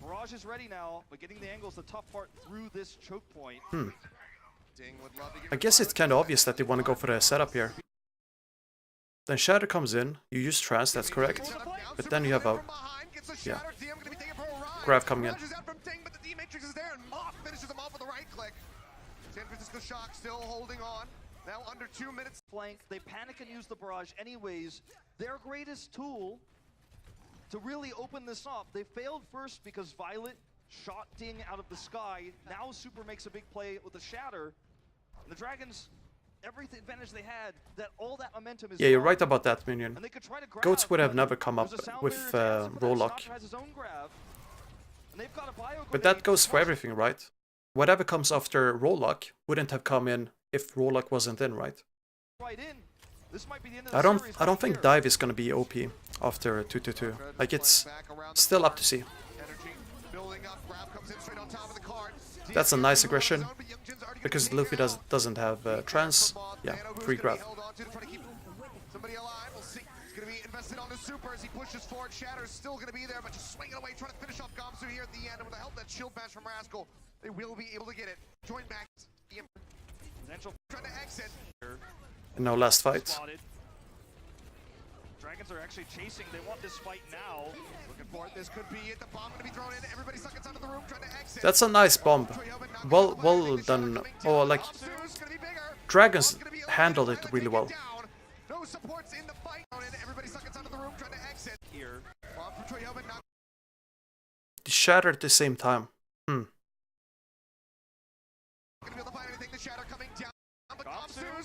Barrage is ready now, but getting the angles the tough part through this choke point. I guess it's kind of obvious that they want to go for the setup here. Then Shatter comes in, you use Trance, that's correct. But then you have a... yeah. Grav coming in. Still holding on. Now under 2 minutes. Flank, they panic and use the barrage anyways. Their greatest tool to really open this up. They failed first because Violet shot Ding out of the sky. Now Super makes a big play with the Shatter. And the Dragons, every advantage they had, all that momentum is yeah, you're gone. right about that, Minion. Goats would have never come up with Rollock. But that goes for everything, right? Whatever comes after Rollock wouldn't have come in if Rollock wasn't in, right? I don't think Dive is gonna be OP after 2-2-2. Like, it's still up to see. That's a nice aggression. Because Luffy doesn't have trance. Yeah, free grab. Somebody alive, we'll see. It's gonna be invested on the Super as he pushes forward. Shatter's still gonna be there, but just swinging away, trying to finish off Gamsu here at the end. And with the help of that shield bash from Rascal, they will be able to get it. Join back. Trying to exit. And no last fight. Dragons are actually chasing. They want this fight now. Looking for it. This could be it. The bomb gonna be thrown in. Everybody stuck inside of the room trying to exit. That's a nice bomb. Well done. Oh, like, Dragons handled it really well. No supports in the fight. Everybody stuck inside of the room trying to exit. Here. They shattered at the same time.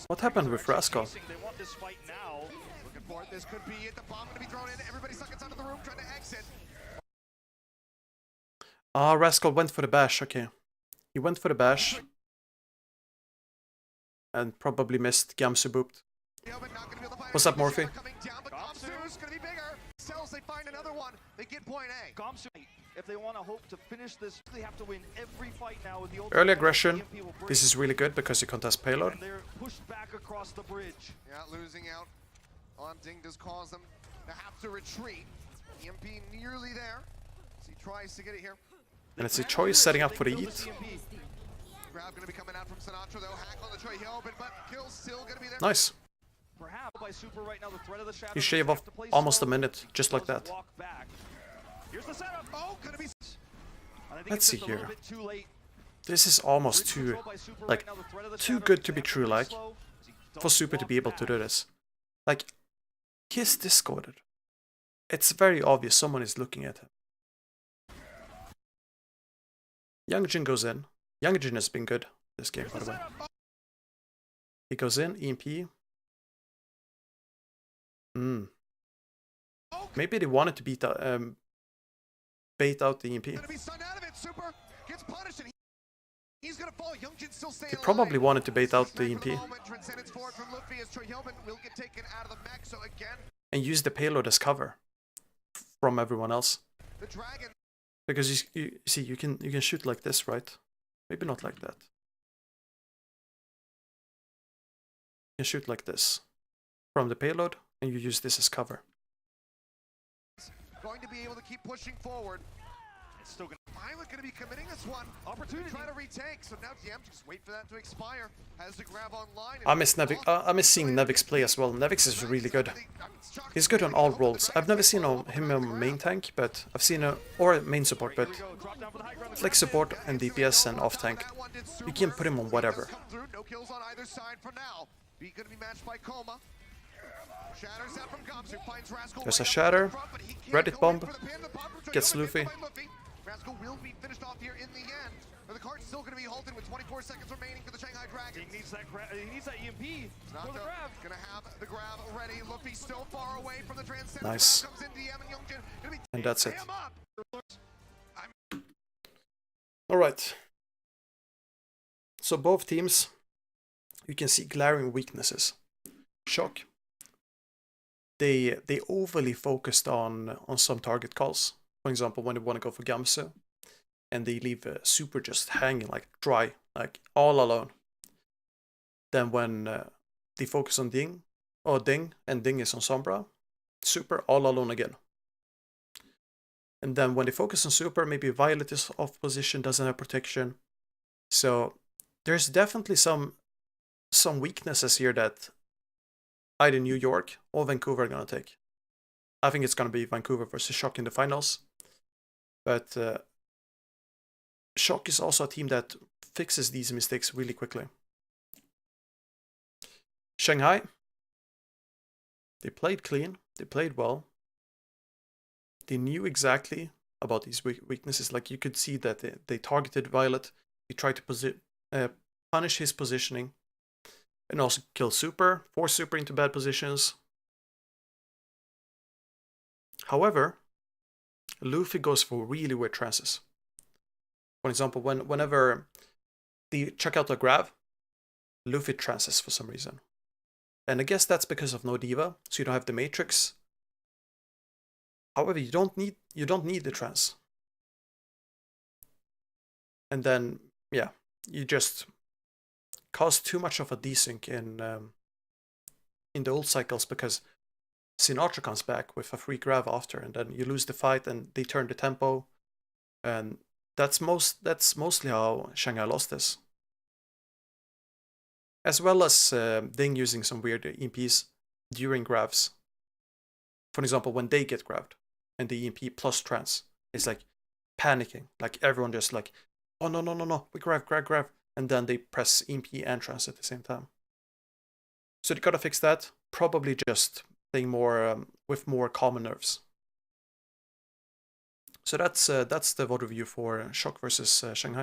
What happened with Rascal? This could be it. The bomb gonna be thrown in. Everybody stuck inside of the room trying to exit. Ah, Rascal went for the bash, okay. He went for the bash. And probably missed Gamsu booped. What's up, Morphe? If they want to hope to finish this, they have to win every fight now with the Early aggression. This is really good because you contest payload. And they're pushed back across the bridge. Yeah, losing out on Ding does cause them to have to retreat. EMP nearly there as he tries to get it here. And it's a choice setting up for the eat. Grab gonna be coming out from Sinatra though. Hack on the Troy Helbin, but kill's still gonna be there. Nice. Perhaps by Super right now, the threat of the shadow. You shave off almost a minute, just like that. Here's the setup. Oh, gonna be. Let's see here. This is almost too, like, too good to be true, like, for Super to be able to do this. Like, he's discorded. It's very obvious someone is looking at him. Youngjin goes in. Youngjin has been good this game, by the way. He goes in, EMP. Maybe they wanted to beat bait out the EMP. They probably wanted to bait out the EMP. And use the payload as cover from everyone else. Because you see, you can shoot like this, right? Maybe not like that. You can shoot like this from the payload, and you use this as cover. Going to be able to keep pushing forward. It's still Violet going to be committing this one. Opportunity. Try to retake. So now DM just wait for that to expire. Has the grab online. I miss seeing Nevix play as well. Nevix is really good. He's good on all roles. I've never seen him on main tank, but I've seen or main support, but flex support and DPS and off tank. You can put him on whatever. No kills on either side for now. Be going to be matched by Coma. Shatters out from Gamsu, finds Rascal. There's a shatter. Reddit bomb. Gets Luffy. Rascal will be finished off here in the end. But the card's still going to be halted with 24 seconds remaining for the Shanghai Dragons. He needs that EMP for the grab. Gonna have the grab ready. Luffy still far away from the transcendence. Nice. And that's it. Alright. So both teams, you can see glaring weaknesses. Shock. They overly focused on some target calls. For example, when they want to go for Gamsu, and they leave Super just hanging like dry, like all alone. Then when they focus on Ding, and Ding is on Sombra, Super all alone again. And then when they focus on Super, maybe Violet is off position, doesn't have protection. So there's definitely some weaknesses here that either New York or Vancouver are going to take. I think it's going to be Vancouver versus Shock in the finals. But Shock is also a team that fixes these mistakes really quickly. Shanghai, they played clean, they played well. They knew exactly about these weaknesses. Like, you could see that they targeted Violet, they tried to punish his positioning, and also kill Super, force Super into bad positions. However, Luffy goes for really weird trances. For example, whenever they check out the grab, Luffy trances for some reason. And I guess that's because of no diva, so you don't have the matrix. However, you don't need the trance. And then, yeah, you just cause too much of a desync in the old cycles, because Sinatra comes back with a free grab after, and then you lose the fight and they turn the tempo. And that's mostly how Shanghai lost this. As well as Ding using some weird EMPs during grabs. For example, when they get grabbed and the EMP plus trance, it's like panicking. Like everyone just like, oh no, we grab. And then they press EMP and trance at the same time. So they gotta fix that. Probably just playing more with more common nerves. So that's the VOD review for Shock versus Shanghai.